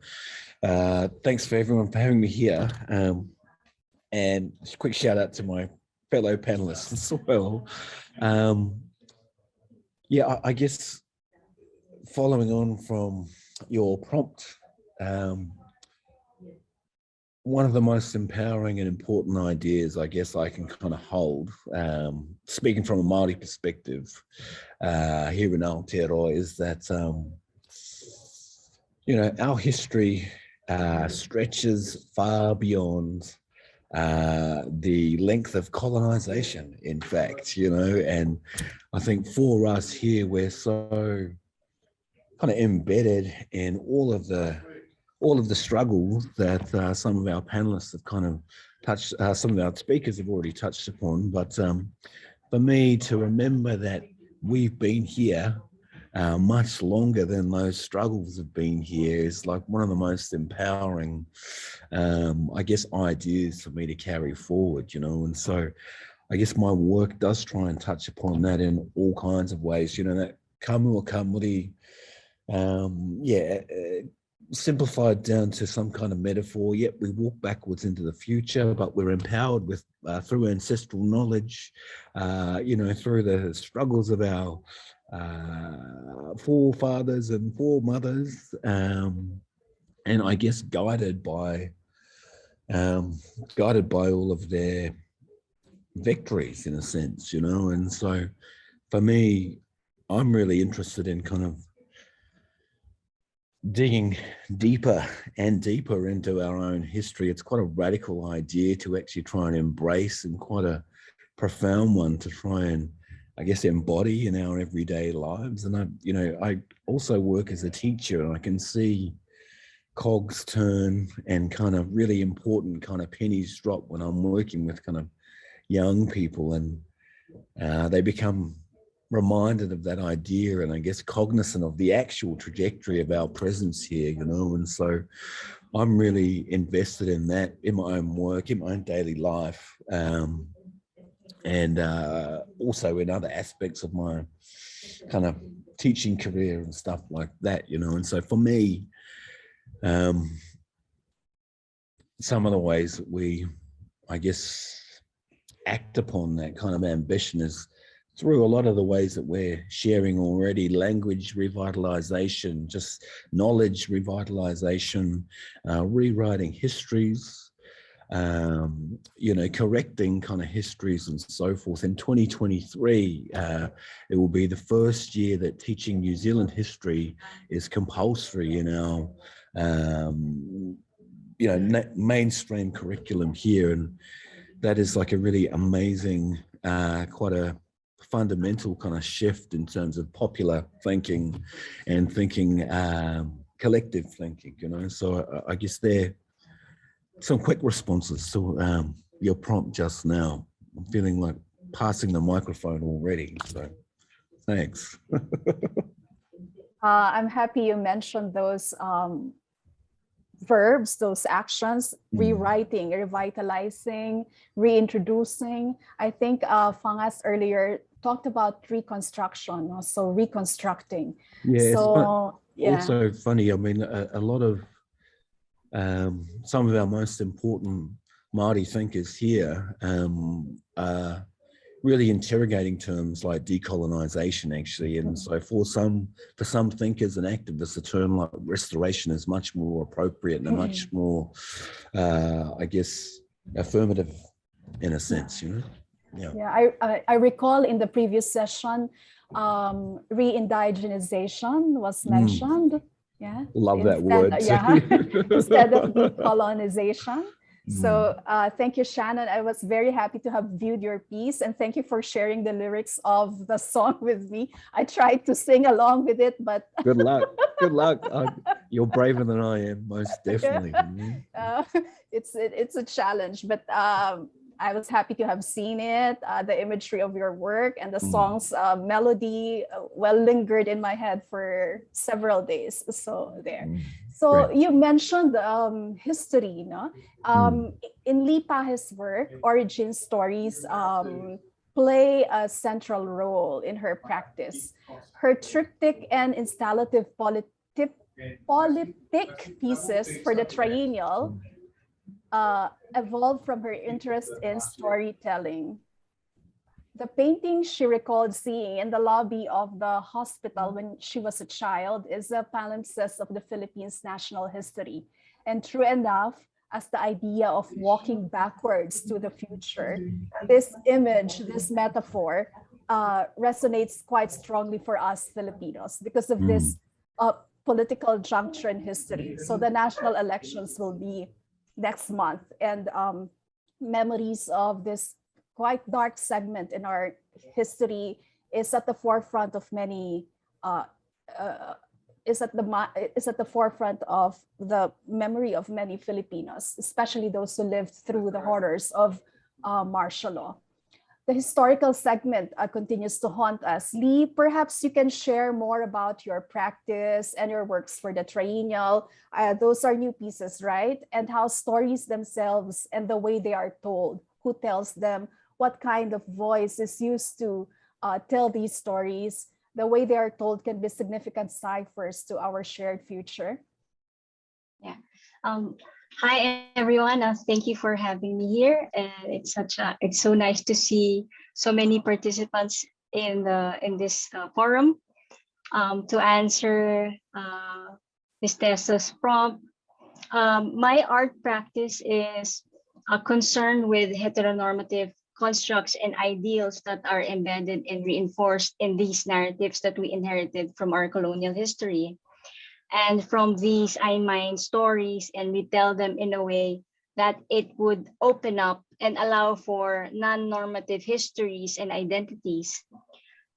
thanks for everyone for having me here. And just a quick shout out to my fellow panelists as well. Yeah, I guess following on from your prompt, one of the most empowering and important ideas I guess I can kind of hold, speaking from a Māori perspective here in Aotearoa, is that, you know, our history stretches far beyond the length of colonization, in fact, you know, and I think for us here, we're so kind of embedded in all of the struggles that some of our panelists have kind of touched, some of our speakers have already touched upon. But for me to remember that we've been here much longer than those struggles have been here is like one of the most empowering, I guess, ideas for me to carry forward, you know. And so I guess my work does try and touch upon that in all kinds of ways, you know, that kamua kamuri, simplified down to some kind of metaphor. Yet we walk backwards into the future, but we're empowered with through ancestral knowledge, you know, through the struggles of our forefathers and foremothers, and I guess guided by all of their victories, in a sense, you know. And so for me, I'm really interested in kind of digging deeper and deeper into our own history. It's quite a radical idea to actually try and embrace, and quite a profound one to try and, I guess, embody in our everyday lives. And I also work as a teacher, and I can see cogs turn and kind of really important kind of pennies drop when I'm working with kind of young people, and they become reminded of that idea, and I guess cognizant of the actual trajectory of our presence here, you know. And so I'm really invested in that in my own work, in my own daily life, and also in other aspects of my kind of teaching career and stuff like that, you know. And so for me, some of the ways that we, I guess, act upon that kind of ambition is through a lot of the ways that we're sharing already: language revitalization, just knowledge revitalization, rewriting histories, you know, correcting kind of histories and so forth. In 2023, it will be the first year that teaching New Zealand history is compulsory in our, you know, mainstream curriculum here. And that is like a really amazing, quite a fundamental kind of shift in terms of popular thinking and thinking, collective thinking, you know. So I guess there some quick responses to your prompt just now. I'm feeling like passing the microphone already, so thanks. I'm happy you mentioned those verbs, those actions, rewriting, revitalizing, reintroducing. I think Fangas earlier talked about reconstruction, also reconstructing. Yeah, so yeah. Also funny, I mean, a lot of some of our most important Māori thinkers here are really interrogating terms like decolonization, actually. And so for some thinkers and activists, a term like restoration is much more appropriate and a much more, I guess, affirmative in a sense, you know? Yeah, I recall in the previous session, re-indigenization was mentioned. Yeah. Love that word. Yeah, instead of decolonization. So thank you, Shannon. I was very happy to have viewed your piece, and thank you for sharing the lyrics of the song with me. I tried to sing along with it, but good luck. Good luck. You're braver than I am, most definitely. It's a challenge, but I was happy to have seen it, the imagery of your work and the song's melody well lingered in my head for several days. So there. So great. You mentioned history, no? In Lipa's work, origin stories play a central role in her practice. Her triptych and installative politic pieces for the Triennial evolved from her interest in storytelling. The painting she recalled seeing in the lobby of the hospital when she was a child is a palimpsest of the Philippines' national history. And true enough, as the idea of walking backwards to the future, this image, this metaphor, resonates quite strongly for us Filipinos because of this political juncture in history. So the national elections will be next month, and memories of this quite dark segment in our history is at the forefront of many is at the forefront of the memory of many Filipinos, especially those who lived through the horrors of martial law. The historical segment continues to haunt us. Lee, perhaps you can share more about your practice and your works for the Triennial. Those are new pieces, right? And how stories themselves and the way they are told, who tells them, what kind of voice is used to tell these stories, the way they are told can be significant ciphers to our shared future. Yeah. Hi everyone, thank you for having me here, and it's so nice to see so many participants in this forum. To answer Ms. Tessa's prompt, my art practice is concerned with heteronormative constructs and ideals that are embedded and reinforced in these narratives that we inherited from our colonial history. And from these, I mine stories and we tell them in a way that it would open up and allow for non-normative histories and identities.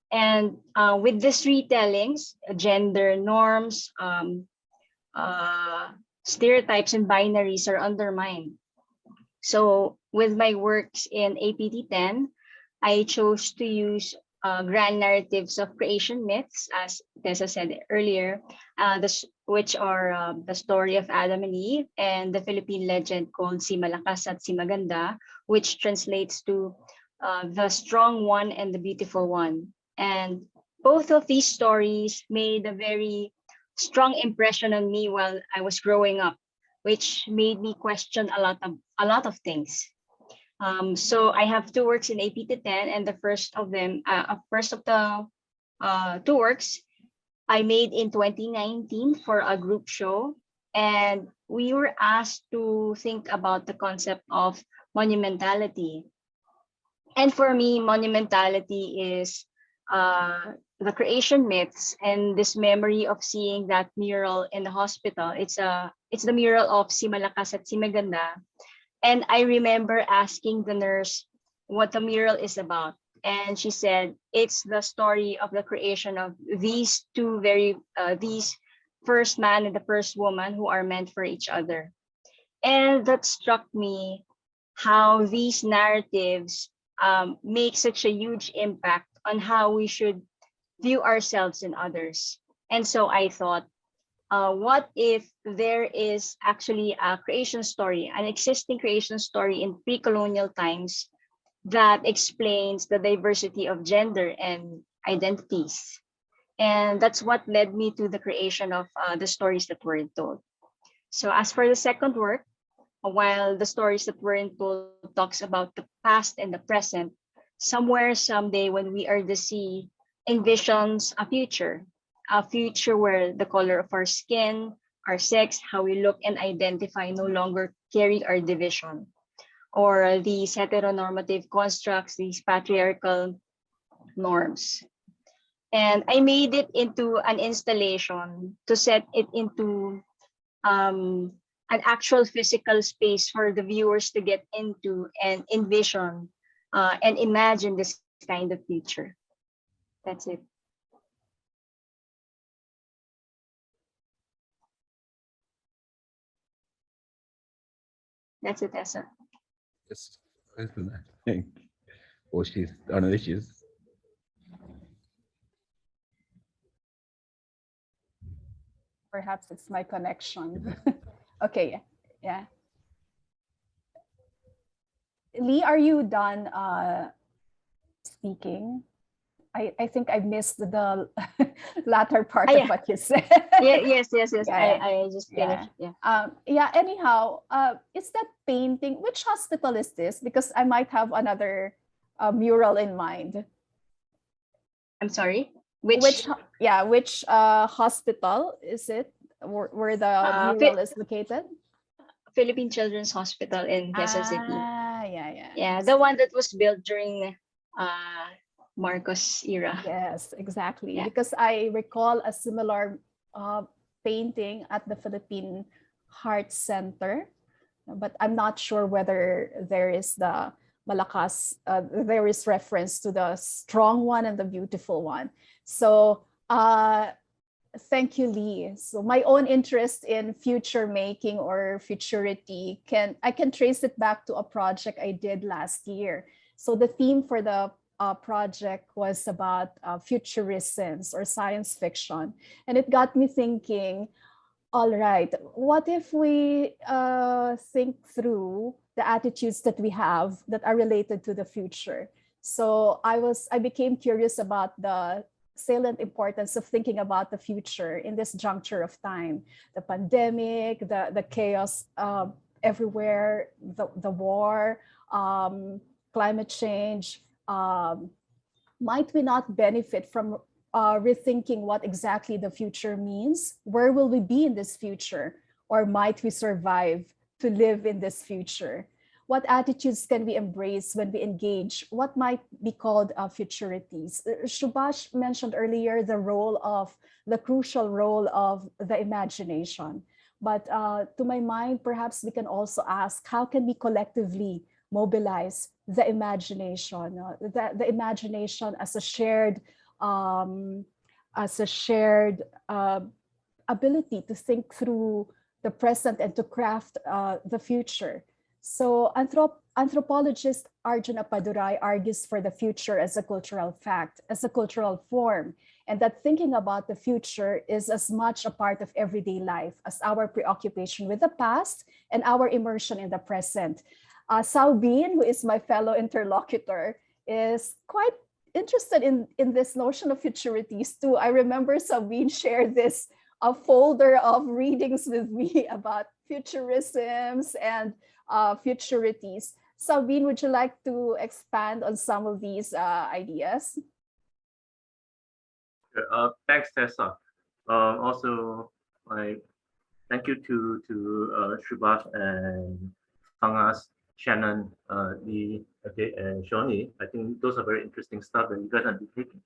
And with these retellings, gender norms, stereotypes and binaries are undermined. So with my works in APT10, I chose to use grand narratives of creation myths, as Tessa said earlier, which are the story of Adam and Eve and the Philippine legend called Si Malakas at Si Maganda, which translates to the strong one and the beautiful one. And both of these stories made a very strong impression on me while I was growing up, which made me question a lot of things. So I have two works in APT10, and the first of the two works I made in 2019 for a group show, and we were asked to think about the concept of monumentality. And for me, monumentality is the creation myths and this memory of seeing that mural in the hospital. It's the mural of Si Malakas at Si Maganda. And I remember asking the nurse what the mural is about. And she said, it's the story of the creation of these these first man and the first woman who are meant for each other. And that struck me how these narratives make such a huge impact on how we should view ourselves and others. And so I thought, what if there is actually a creation story, an existing creation story in pre-colonial times that explains the diversity of gender and identities? And that's what led me to the creation of the stories that weren't told. So as for the second work, while the stories that weren't told talks about the past and the present, somewhere, someday, when we are the sea, envisions a future where the color of our skin, our sex, how we look and identify no longer carry our division, or these heteronormative constructs, these patriarchal norms. And I made it into an installation to set it into an actual physical space for the viewers to get into and envision and imagine this kind of future. That's it. That's it, Tessa. Just open that thing. Or she's, oh no, there she is. Perhaps it's my connection. Okay, yeah. Lee, are you done speaking? I think I missed the latter part of what you said. Yes. Yeah. I just finished. Yeah. Anyhow, is that painting? Which hospital is this? Because I might have another mural in mind. I'm sorry. Which hospital is it? Where the mural is located? Philippine Children's Hospital in Quezon City. Yeah. The one that was built during Marcos era. Yes, exactly. Yeah. Because I recall a similar painting at the Philippine Heart Center, but I'm not sure whether there is the Malakas, there is reference to the strong one and the beautiful one. So thank you, Lee. So my own interest in future making or futurity I can trace it back to a project I did last year. So the theme for the project was about futurisms or science fiction. And it got me thinking, all right, what if we think through the attitudes that we have that are related to the future? So I became curious about the salient importance of thinking about the future in this juncture of time, the pandemic, the chaos everywhere, the war, climate change. Might we not benefit from rethinking what exactly the future means? Where will we be in this future? Or might we survive to live in this future? What attitudes can we embrace when we engage what might be called futurities? Subhash mentioned earlier the crucial role of the imagination. But to my mind, perhaps we can also ask, how can we collectively mobilize the imagination, the imagination as a shared ability to think through the present and to craft the future. So anthropologist Arjuna Padurai argues for the future as a cultural fact, as a cultural form, and that thinking about the future is as much a part of everyday life as our preoccupation with the past and our immersion in the present. Saubin, who is my fellow interlocutor, is quite interested in this notion of futurities too. I remember Saubin shared this folder of readings with me about futurisms and futurities. Saubin, would you like to expand on some of these ideas? Thanks, Tessa. Also, thank you to Subhash and Fangas, Shannon, Lee, and Shoni. I think those are very interesting stuff that you guys are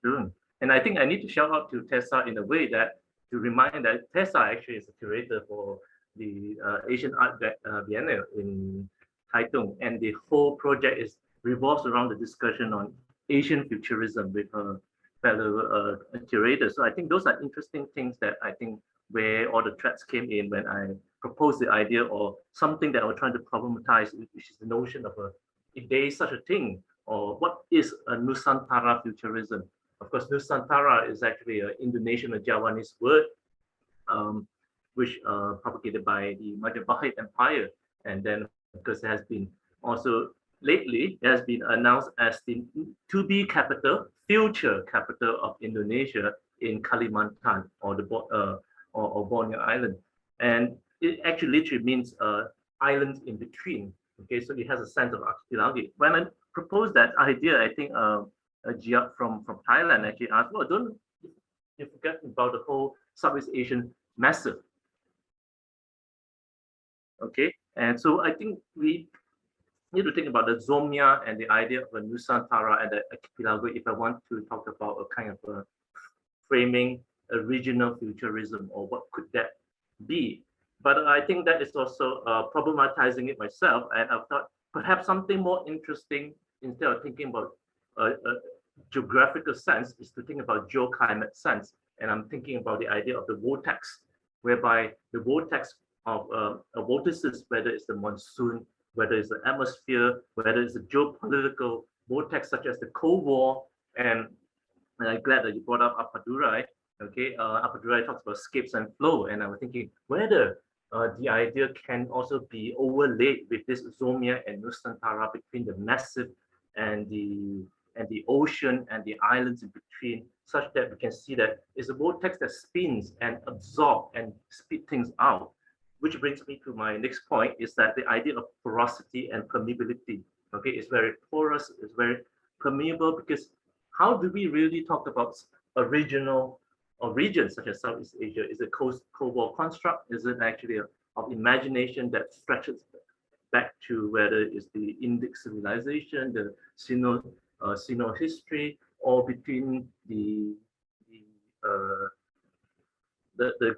doing. And I think I need to shout out to Tessa in a way that to remind that Tessa actually is a curator for the Asian Art Biennial in Taitung, and the whole project revolves around the discussion on Asian futurism with her fellow curators. So I think those are interesting things that I think where all the threads came in when I proposed the idea or something that I was trying to problematize, which is the notion of if there is such a thing, or what is a Nusantara futurism? Of course, Nusantara is actually an Indonesian or Javanese word, which propagated by the Majapahit Empire. And then, because it has been also lately, it has been announced as the to-be capital, future capital of Indonesia in Kalimantan or the or Borneo Island. And it actually literally means islands in between. Okay, so it has a sense of archipelago. When I proposed that idea, I think Gia from Thailand actually asked, well, don't you forget about the whole Southeast Asian massive. Okay, and so I think we need to think about the Zomia and the idea of a Nusantara and the archipelago if I want to talk about a kind of a framing a regional futurism, or what could that be. But I think that is also problematizing it myself, and I thought perhaps something more interesting, instead of thinking about a geographical sense, is to think about geoclimate sense. And I'm thinking about the idea of the vortex, whereby the vortex of vortices, whether it's the monsoon, whether it's the atmosphere, whether it's the geopolitical vortex such as the Cold War. And I'm glad that you brought up Appadurai. Okay, Appadurai talks about scapes and flow, and I was thinking whether the idea can also be overlaid with this Zomia and Nusantara between the massive and the ocean and the islands in between, such that we can see that it's a vortex that spins and absorbs and spit things out. Which brings me to my next point, is that the idea of porosity and permeability. Okay, it's very porous, it's very permeable, because how do we really talk about a regional or regions such as Southeast Asia? Is it Cold War construct? Is it actually of imagination that stretches back to whether it's the Indic civilization, the Sino history, or between the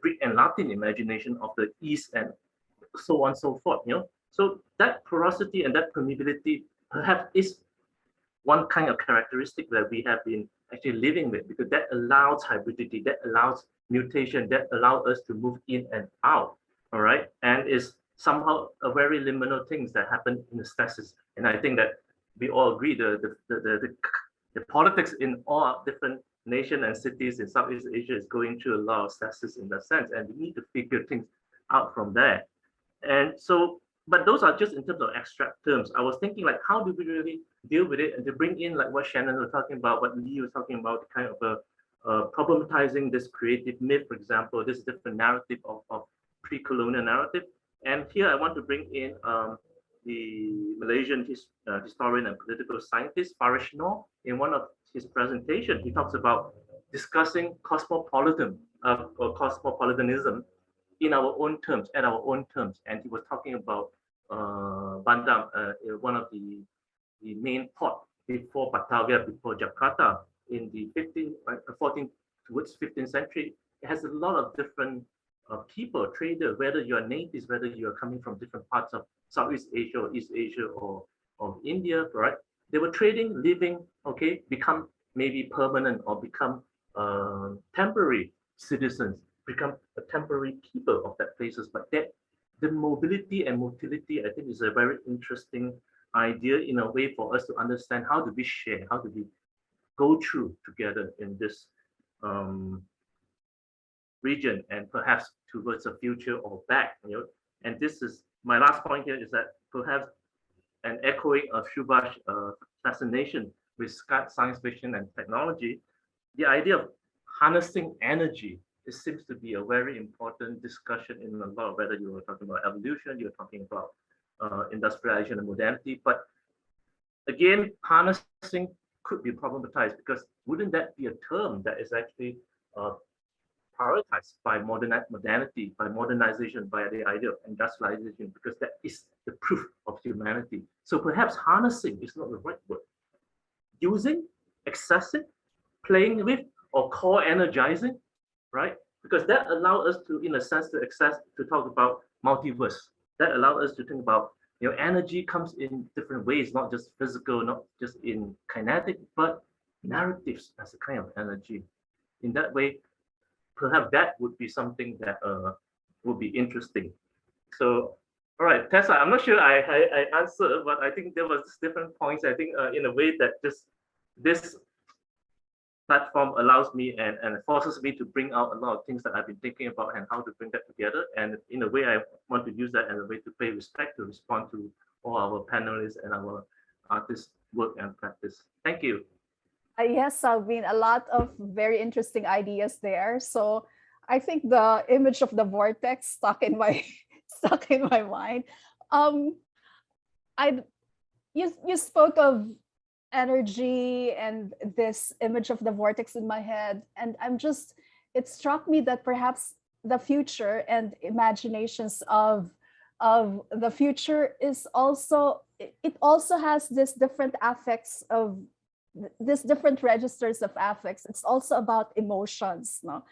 Greek and Latin imagination of the East, and so on and so forth, you know? So that porosity and that permeability perhaps is one kind of characteristic that we have been actually living with, because that allows hybridity, that allows mutation, that allows us to move in and out, all right? And is somehow a very liminal things that happen in the stasis. And I think that we all agree the politics in all different nations and cities in Southeast Asia is going through a lot of stasis in that sense, and we need to figure things out from there. And so, but those are just in terms of abstract terms. I was thinking, like, how do we really deal with it, and to bring in like what Shannon was talking about, what Lee was talking about, kind of problematizing this creative myth, for example, this different narrative of pre-colonial narrative. And here I want to bring in the Malaysian historian and political scientist Farish Noor. In one of his presentations, he talks about discussing cosmopolitanism in our own terms, at our own terms. And he was talking about Bandar, one of the main port before Batavia, before Jakarta, in the 14th towards 15th century. It has a lot of different people, traders, whether you are natives, whether you are coming from different parts of Southeast Asia or East Asia or India, right? They were trading, living, okay, become maybe permanent or become temporary citizens, become a temporary people of that places. But that the mobility and motility, I think, is a very interesting idea in a way for us to understand how do we share, how do we go through together in this region, and perhaps towards a future or back, you know. And this is my last point here, is that perhaps an echoing of Subhash fascination with science fiction and technology, the idea of harnessing energy, it seems to be a very important discussion in a lot of, whether you were talking about evolution, you're talking about industrialization and modernity. But again, harnessing could be problematized, because wouldn't that be a term that is actually prioritized by modernity, by modernization, by the idea of industrialization, because that is the proof of humanity. So perhaps harnessing is not the right word. Using, accessing, playing with, or co-energizing, right? Because that allows us to, in a sense, to talk about multiverse. That allows us to think about, you know, energy comes in different ways, not just physical, not just in kinetic, but narratives as a kind of energy. In that way, perhaps that would be something that would be interesting. So, all right, Tessa, I'm not sure I answered, but I think there was different points. I think in a way that just this platform allows me and forces me to bring out a lot of things that I've been thinking about and how to bring that together. And in a way, I want to use that as a way to pay respect, to respond to all our panelists and our artists' work and practice. Thank you. Yes, Salvin, a lot of very interesting ideas there. So I think the image of the vortex stuck in my mind. You spoke of energy and this image of the vortex in my head, and it struck me that perhaps the future and imaginations of the future is also, it also has this different affects of this different registers of affects. It's also about emotions, no?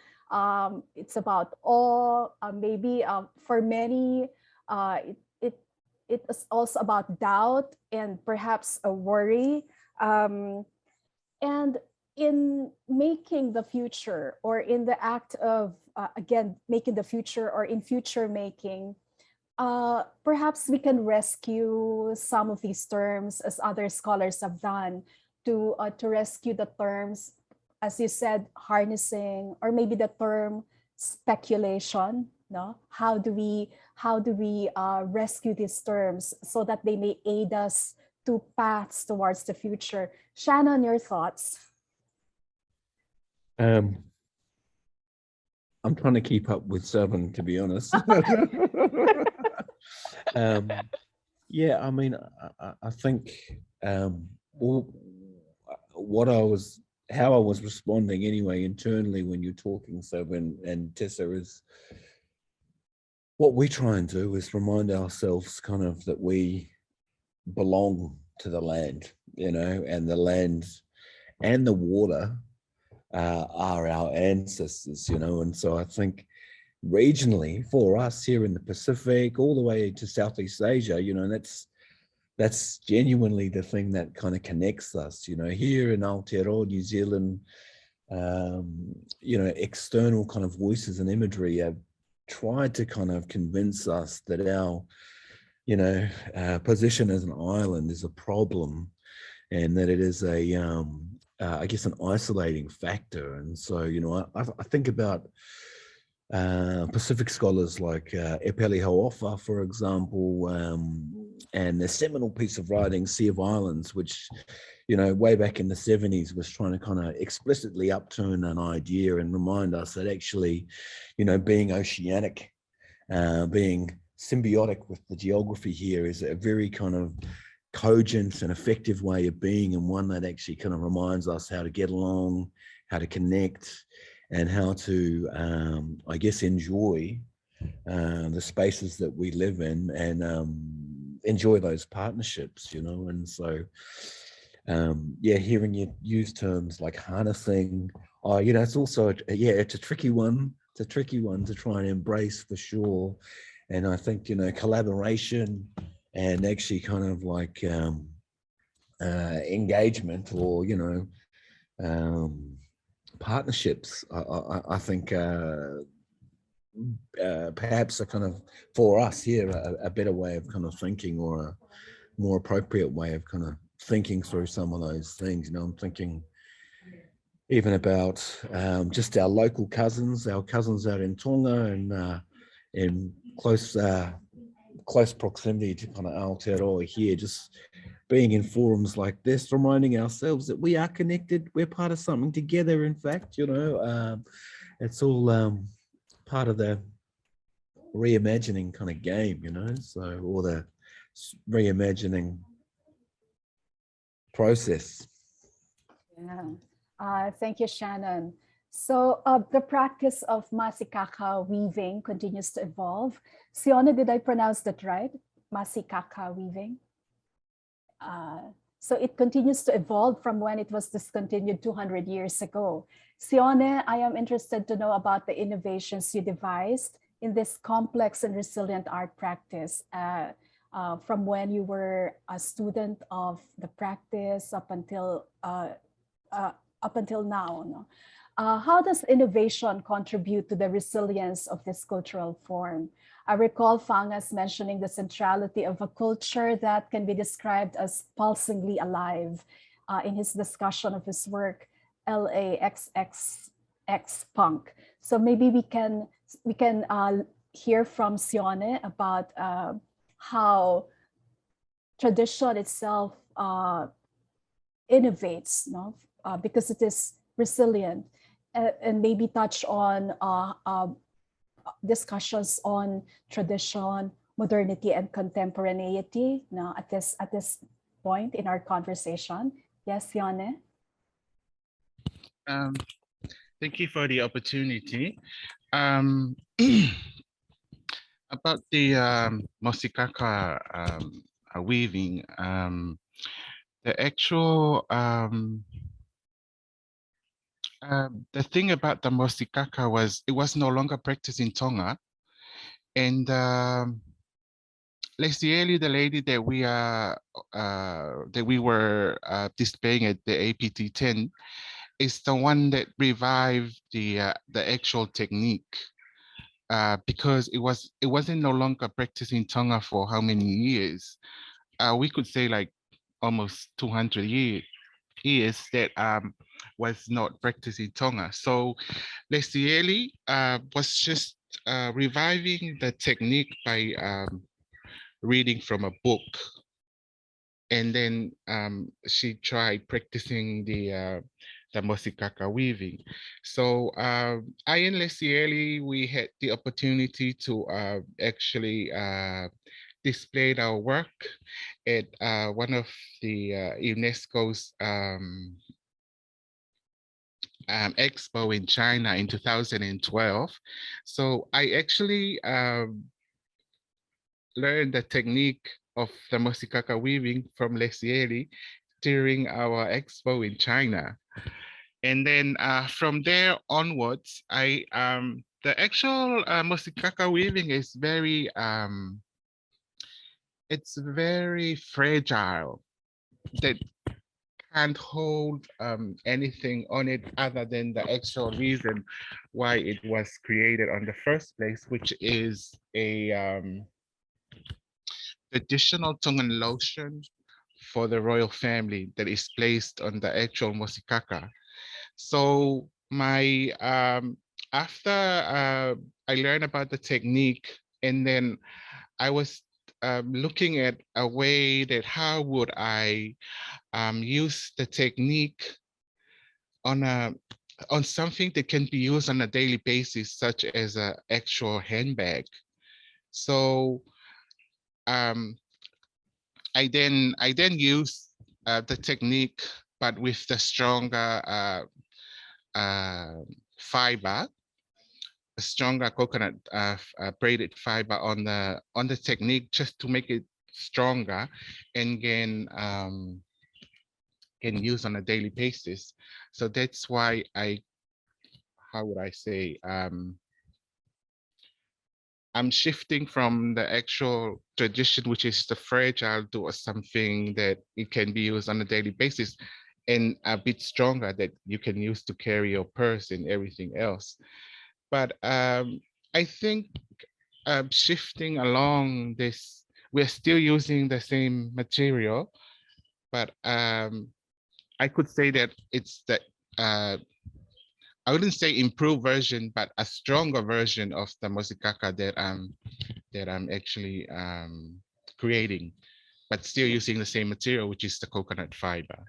It's about awe, maybe for many, it is also about doubt and perhaps a worry. And in making the future, or in the act of, again, making the future, or in future making, perhaps we can rescue some of these terms, as other scholars have done, to rescue the terms, as you said, harnessing, or maybe the term speculation. No, how do we rescue these terms so that they may aid us to paths towards the future? Shannon, your thoughts? I'm trying to keep up with 7, to be honest. Yeah, I mean, I think how I was responding anyway internally when you're talking, 7 and Tessa, is what we try and do is remind ourselves kind of that we belong to the land, you know, and the land and the water are our ancestors, you know. And so I think regionally for us here in the Pacific, all the way to Southeast Asia, you know, that's genuinely the thing that kind of connects us, you know. Here in Aotearoa, New Zealand, you know, external kind of voices and imagery have tried to kind of convince us that our, you know, position as an island is a problem, and that it is a, I guess, an isolating factor. And so, you know, I think about Pacific scholars like Epeli Hauofa, for example, and the seminal piece of writing, Sea of Islands, which, you know, way back in the 70s was trying to kind of explicitly upturn an idea and remind us that actually, you know, being oceanic, being symbiotic with the geography here is a very kind of cogent and effective way of being, and one that actually kind of reminds us how to get along, how to connect, and how to, I guess, enjoy the spaces that we live in, and enjoy those partnerships, you know. And so, yeah, hearing you use terms like harnessing, you know, it's also, it's a tricky one. It's a tricky one to try and embrace, for sure. And I think, you know, collaboration and actually kind of like engagement, or, you know, partnerships, I think perhaps a kind of, for us here, a better way of kind of thinking, or a more appropriate way of kind of thinking through some of those things. You know, I'm thinking even about just our local cousins, our cousins out in Tonga, and in close proximity to kind of Aotearoa here, just being in forums like this, reminding ourselves that we are connected, we're part of something together. In fact, you know, it's all part of the reimagining kind of game, you know, so, or the reimagining process. Yeah, thank you, Shannon. So the practice of masikaka weaving continues to evolve. Sione, did I pronounce that right? Masikaka weaving. So it continues to evolve from when it was discontinued 200 years ago. Sione, I am interested to know about the innovations you devised in this complex and resilient art practice from when you were a student of the practice up until now. No? How does innovation contribute to the resilience of this cultural form? I recall Fangas mentioning the centrality of a culture that can be described as pulsingly alive in his discussion of his work. LAXXX punk. So maybe we can hear from Sione about how tradition itself innovates, no? Because it is resilient, and maybe touch on discussions on tradition, modernity, and contemporaneity now at this point in our conversation. Yes, Sione? Thank you for the opportunity. About the Mosikaka weaving, the actual the thing about the Mosikaka was it was no longer practiced in Tonga, and Lesieli, the lady that we were displaying at the APT10, is the one that revived the actual technique. Because it wasn't no longer practiced in Tonga for how many years? We could say like almost 200 years that was not practiced in Tonga. So Lesieli was just reviving the technique by reading from a book, and then she tried practicing the Mosikaka weaving. So I and Lesieli, we had the opportunity to actually display our work at one of the UNESCO's expo in China in 2012. So I actually learned the technique of the Mosikaka weaving from Lesieli during our expo in China. And then from there onwards, the actual Mosikaka weaving is very, it's very fragile. That can't hold anything on it other than the actual reason why it was created on the first place, which is a traditional Tongan lotion for the royal family that is placed on the actual Mosikaka. So my after I learned about the technique, and then I was looking at a way that how would I use the technique on something that can be used on a daily basis, such as an actual handbag. So I then use the technique, but with the stronger fiber, a stronger coconut braided fiber on the technique, just to make it stronger and can use on a daily basis. So that's why how would I say, I'm shifting from the actual tradition, which is the fragile, to something that it can be used on a daily basis, and a bit stronger that you can use to carry your purse and everything else. But I think shifting along this, we're still using the same material, but I could say that it's the I wouldn't say improved version, but a stronger version of the Mosikaka that I'm actually creating, but still using the same material, which is the coconut fiber.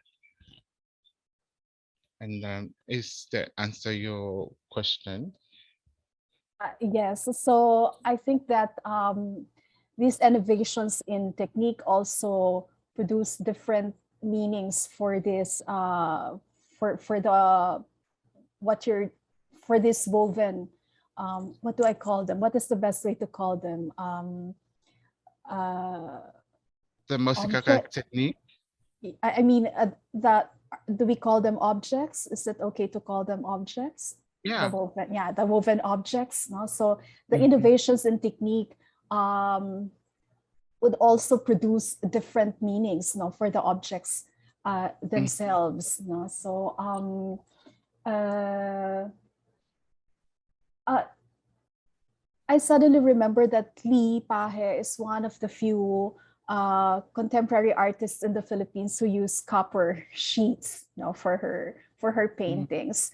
And is that answer your question? Yes, so I think that these innovations in technique also produce different meanings for this for this woven. What do I call them? What is the best way to call them? The Mosikaka technique? I mean, do we call them objects? Is it okay to call them objects? Yeah. The woven objects. No? So the innovations in technique would also produce different meanings, no, for the objects themselves. No? So I suddenly remember that Li Pahe is one of the few contemporary artists in the Philippines who use copper sheets, for her paintings.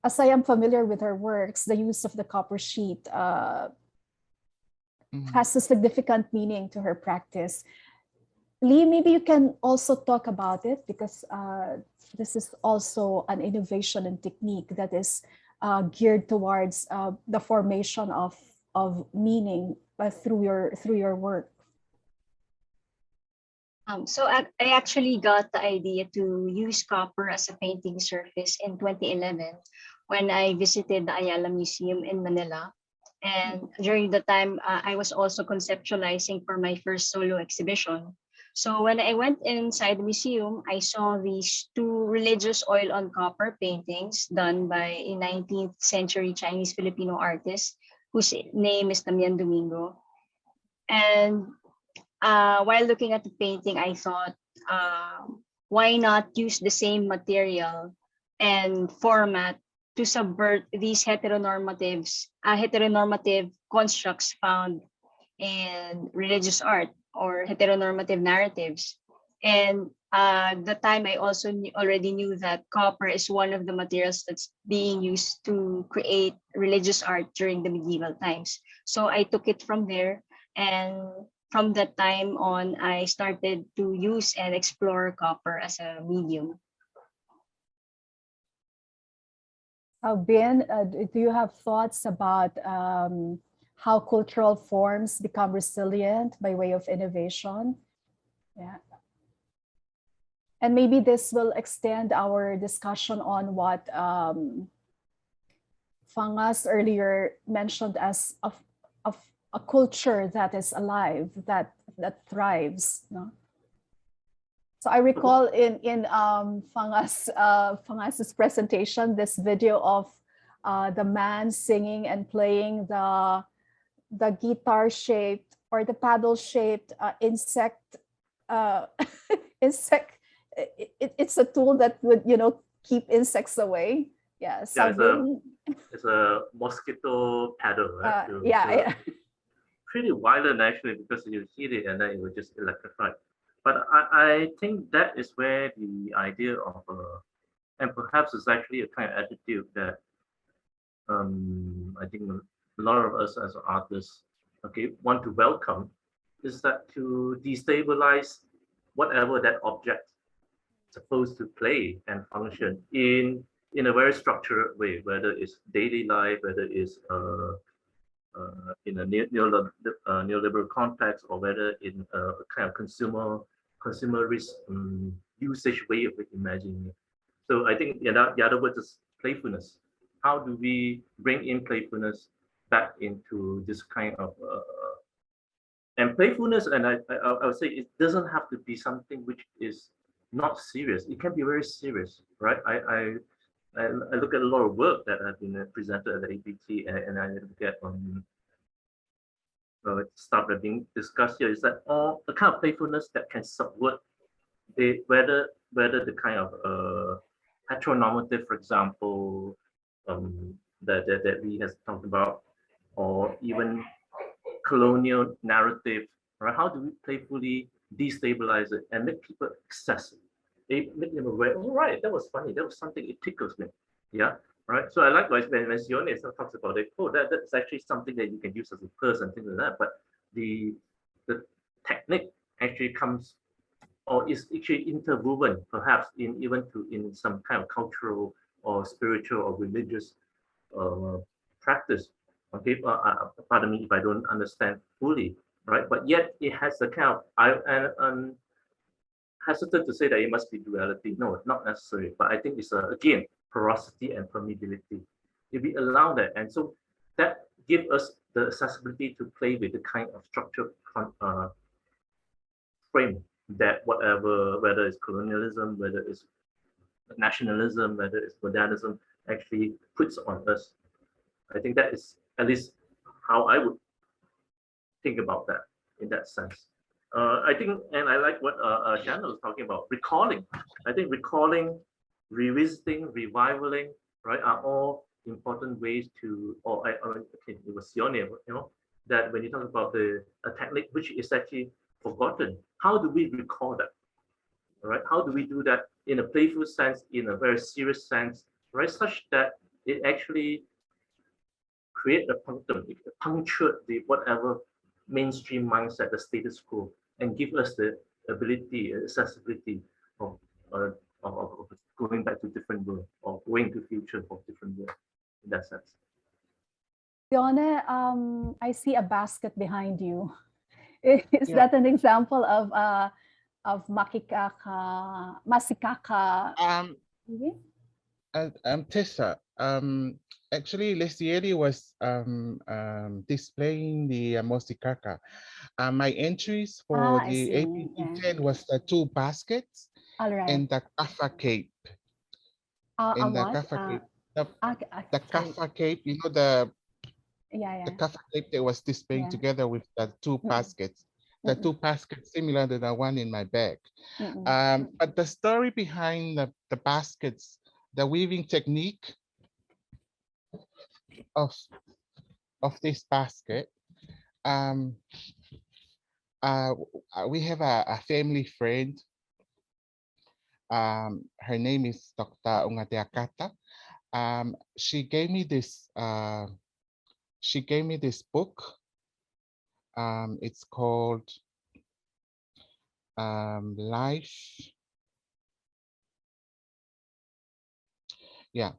As I am familiar with her works, the use of the copper sheet has a significant meaning to her practice. Lee, maybe you can also talk about it, because this is also an innovation and technique that is geared towards the formation of meaning through your work. So I actually got the idea to use copper as a painting surface in 2011 when I visited the Ayala Museum in Manila. And during the time, I was also conceptualizing for my first solo exhibition. So when I went inside the museum, I saw these two religious oil on copper paintings done by a 19th century Chinese Filipino artist whose name is Damian Domingo. And while looking at the painting, I thought, why not use the same material and format to subvert these heteronormative constructs found in religious art or heteronormative narratives. And the time I also already knew that copper is one of the materials that's being used to create religious art during the medieval times. So I took it from there, and from that time on, I started to use and explore copper as a medium. Ben, do you have thoughts about how cultural forms become resilient by way of innovation? Yeah. And maybe this will extend our discussion on what Fangas earlier mentioned as a culture that is alive, that thrives. No? So I recall in Fangas's presentation, this video of the man singing and playing the guitar-shaped or the paddle-shaped insect. It's a tool that would keep insects away. Yeah, it's a mosquito paddle, right? Yeah. Pretty violent actually, because you hit it and then it will just electrify. But I think that is where the idea of and perhaps it's actually a kind of attitude that I think a lot of us as artists want to welcome, is that to destabilize whatever that object is supposed to play and function in a very structured way, whether it's daily life, whether it's in a neoliberal context, or whether in a kind of consumerist usage way of imagining it. So I think the other word is playfulness. How do we bring in playfulness back into this kind of and playfulness? And I would say it doesn't have to be something which is not serious. It can be very serious, right? I look at a lot of work that have been presented at the APT, and I look at stuff that being discussed here, is that all the kind of playfulness that can subvert whether the kind of heteronormative, for example, that we has talked about, or even colonial narrative, right? How do we playfully destabilize it and make people access it? Make them aware, oh, right, that was funny, that was something, it tickles me. Yeah, right. So I like when Sione talks about it, oh, that's actually something that you can use as a person, things like that. But the technique actually comes, or is actually interwoven, perhaps in some kind of cultural or spiritual or religious practice. Okay, pardon me if I don't understand fully, right? But yet it has a kind of, I'm hesitant to say that it must be duality. No, not necessary. But I think it's again porosity and permeability. If we allow that, and so that gives us the accessibility to play with the kind of structured frame that whether it's colonialism, whether it's nationalism, whether it's modernism, actually puts on us. I think that is at least how I would think about that in that sense. I think, and I like what Shannon was talking about, recalling. I think recalling, revisiting, revivaling, right, are all important ways to, okay, it was Sione, that when you talk about a technique which is actually forgotten, how do we recall that? Right? How do we do that in a playful sense, in a very serious sense, right? Such that it actually create a punctum, puncture the whatever mainstream mindset, the status quo, and give us the ability, accessibility of, of going back to different world or going to future of different world in that sense. Fiona, I see a basket behind you. Is that an example of makikaka, masikaka? Tessa, actually, Lesieri was displaying the Mosikaka. My entries for the APT10 was the 2 baskets and the Kaffa Cape. And the Kaffa Cape, the Kaffa Cape, you know, the Kaffa Cape that was displaying together with the 2 baskets. The 2 baskets similar to the one in my bag. But the story behind the baskets, the weaving technique of this basket, we have a family friend. Her name is Dr. Ungateakata. She gave me this. She gave me this book. It's called Life. Yeah,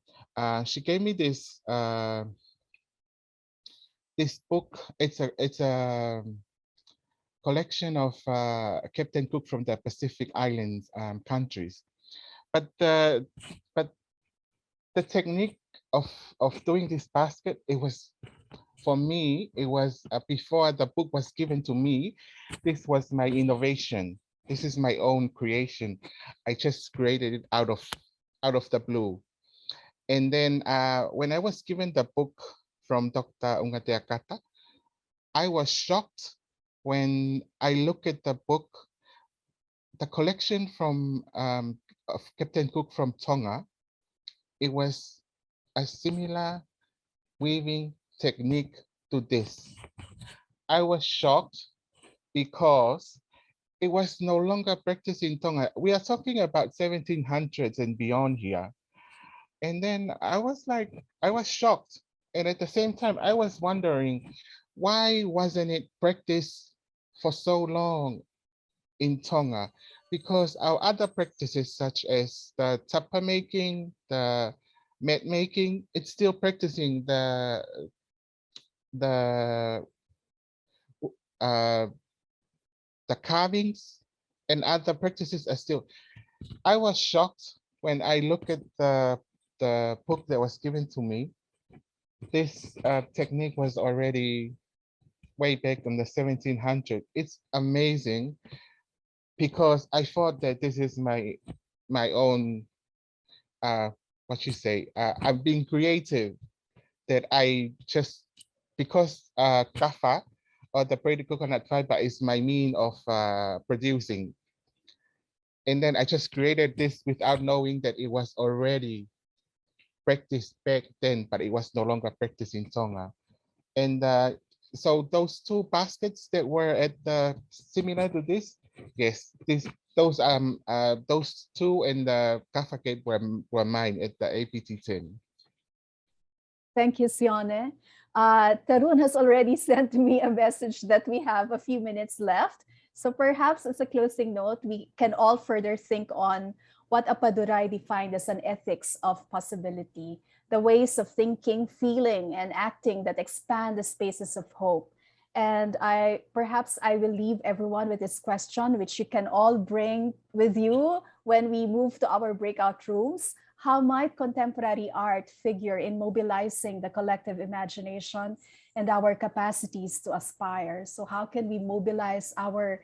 she gave me this this book. It's a collection of Captain Cook from the Pacific Islands countries, but the technique of doing this basket, it was, for me, it was before the book was given to me. This was my innovation. This is my own creation. I just created it out of the blue. And then when I was given the book from Dr. Ungateakata, I was shocked when I look at the book, the collection from of Captain Cook from Tonga. It was a similar weaving technique to this. I was shocked because it was no longer practiced in Tonga. We are talking about 1700s and beyond here. And then I was like, I was shocked. And at the same time, I was wondering, why wasn't it practiced for so long in Tonga? Because our other practices, such as the tapa making, the mat making, it's still practicing the carvings, and other practices are still. I was shocked when I look at the book that was given to me. This technique was already way back in the 1700s. It's amazing because I thought that this is my own, what you say, I'm being creative, that I just, because kaffa or the braided coconut fiber is my mean of producing. And then I just created this without knowing that it was already practiced back then, but it was no longer practiced in Tonga. And so those 2 baskets that were at the similar to this, yes, those 2 and the kaffa cake were mine at the APT10. Thank you, Sione. Tarun has already sent me a message that we have a few minutes left. So perhaps as a closing note, we can all further think on what Appadurai defined as an ethics of possibility, the ways of thinking, feeling, and acting that expand the spaces of hope. And perhaps I will leave everyone with this question, which you can all bring with you when we move to our breakout rooms. How might contemporary art figure in mobilizing the collective imagination and our capacities to aspire? So how can we mobilize our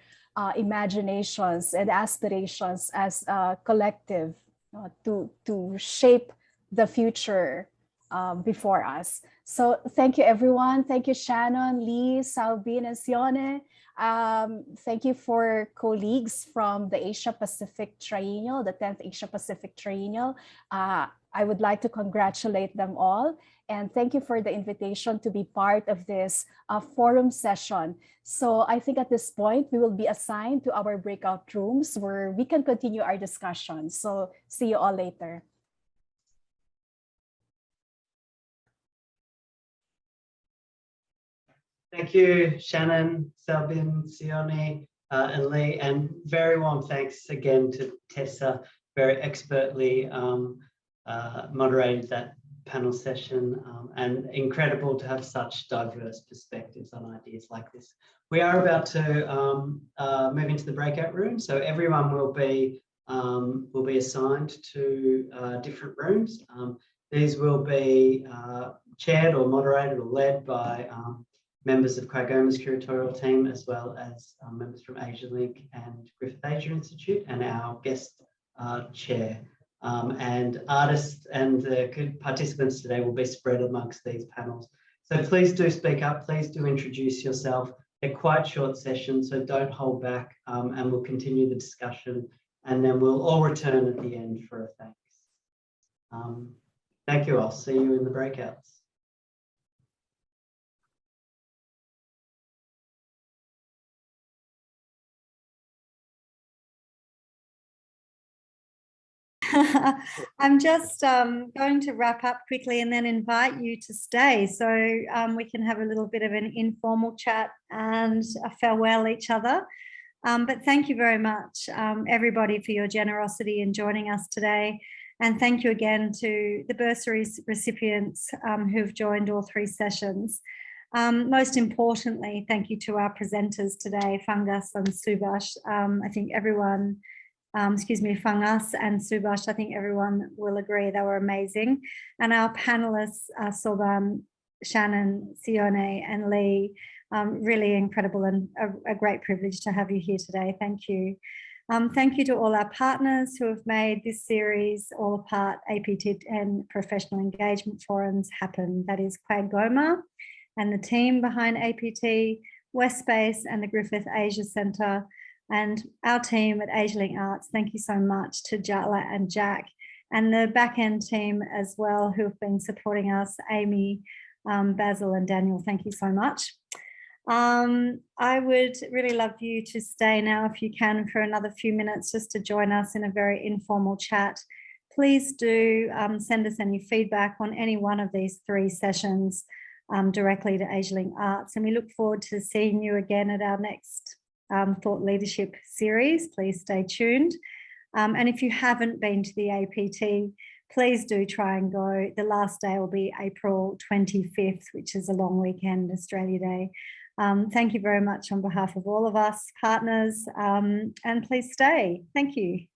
imaginations and aspirations as a collective to shape the future before us. So thank you, everyone. Thank you, Shannon, Lee, Salvin, and Sione. Thank you for colleagues from the Asia Pacific Triennial, the 10th Asia Pacific Triennial. I would like to congratulate them all. And thank you for the invitation to be part of this forum session. So I think at this point, we will be assigned to our breakout rooms where we can continue our discussion. So see you all later. Thank you, Shannon, Selbin, Sione, and Lee, and very warm thanks again to Tessa, very expertly moderated that panel session, and incredible to have such diverse perspectives on ideas like this. We are about to move into the breakout room, so everyone will be assigned to different rooms. These will be chaired or moderated or led by members of QAGOMA's curatorial team, as well as members from AsiaLink and Griffith Asia Institute, and our guest chair. And artists and the participants today will be spread amongst these panels. So please do speak up, please do introduce yourself. They're quite short sessions, so don't hold back, and we'll continue the discussion, and then we'll all return at the end for a thanks. Thank you, I'll see you in the breakouts. I'm just going to wrap up quickly and then invite you to stay so we can have a little bit of an informal chat and farewell each other. But thank you very much, everybody, for your generosity in joining us today. And thank you again to the bursary recipients who've joined all three sessions. Most importantly, thank you to our presenters today, Fungus and Subhash. I think everyone, Fungus and Subhash, I think everyone will agree they were amazing. And our panelists, Soban, Shannon, Sione and Lee, really incredible and a great privilege to have you here today. Thank you. Thank you to all our partners who have made this series, All Apart APT10 Professional Engagement Forums happen. That is QAGOMA and the team behind APT, Westbase and the Griffith Asia Centre, and our team at AsiaLink Arts. Thank you so much to Jala and Jack, and the back-end team as well who have been supporting us, Amy, Basil and Daniel. Thank you so much. I would really love you to stay now if you can for another few minutes just to join us in a very informal chat. Please do send us any feedback on any one of these three sessions directly to AsiaLink Arts, and we look forward to seeing you again at our next Thought Leadership series. Please stay tuned. And if you haven't been to the APT, please do try and go. The last day will be April 25th, which is a long weekend, Australia Day. Thank you very much on behalf of all of us partners, and please stay. Thank you.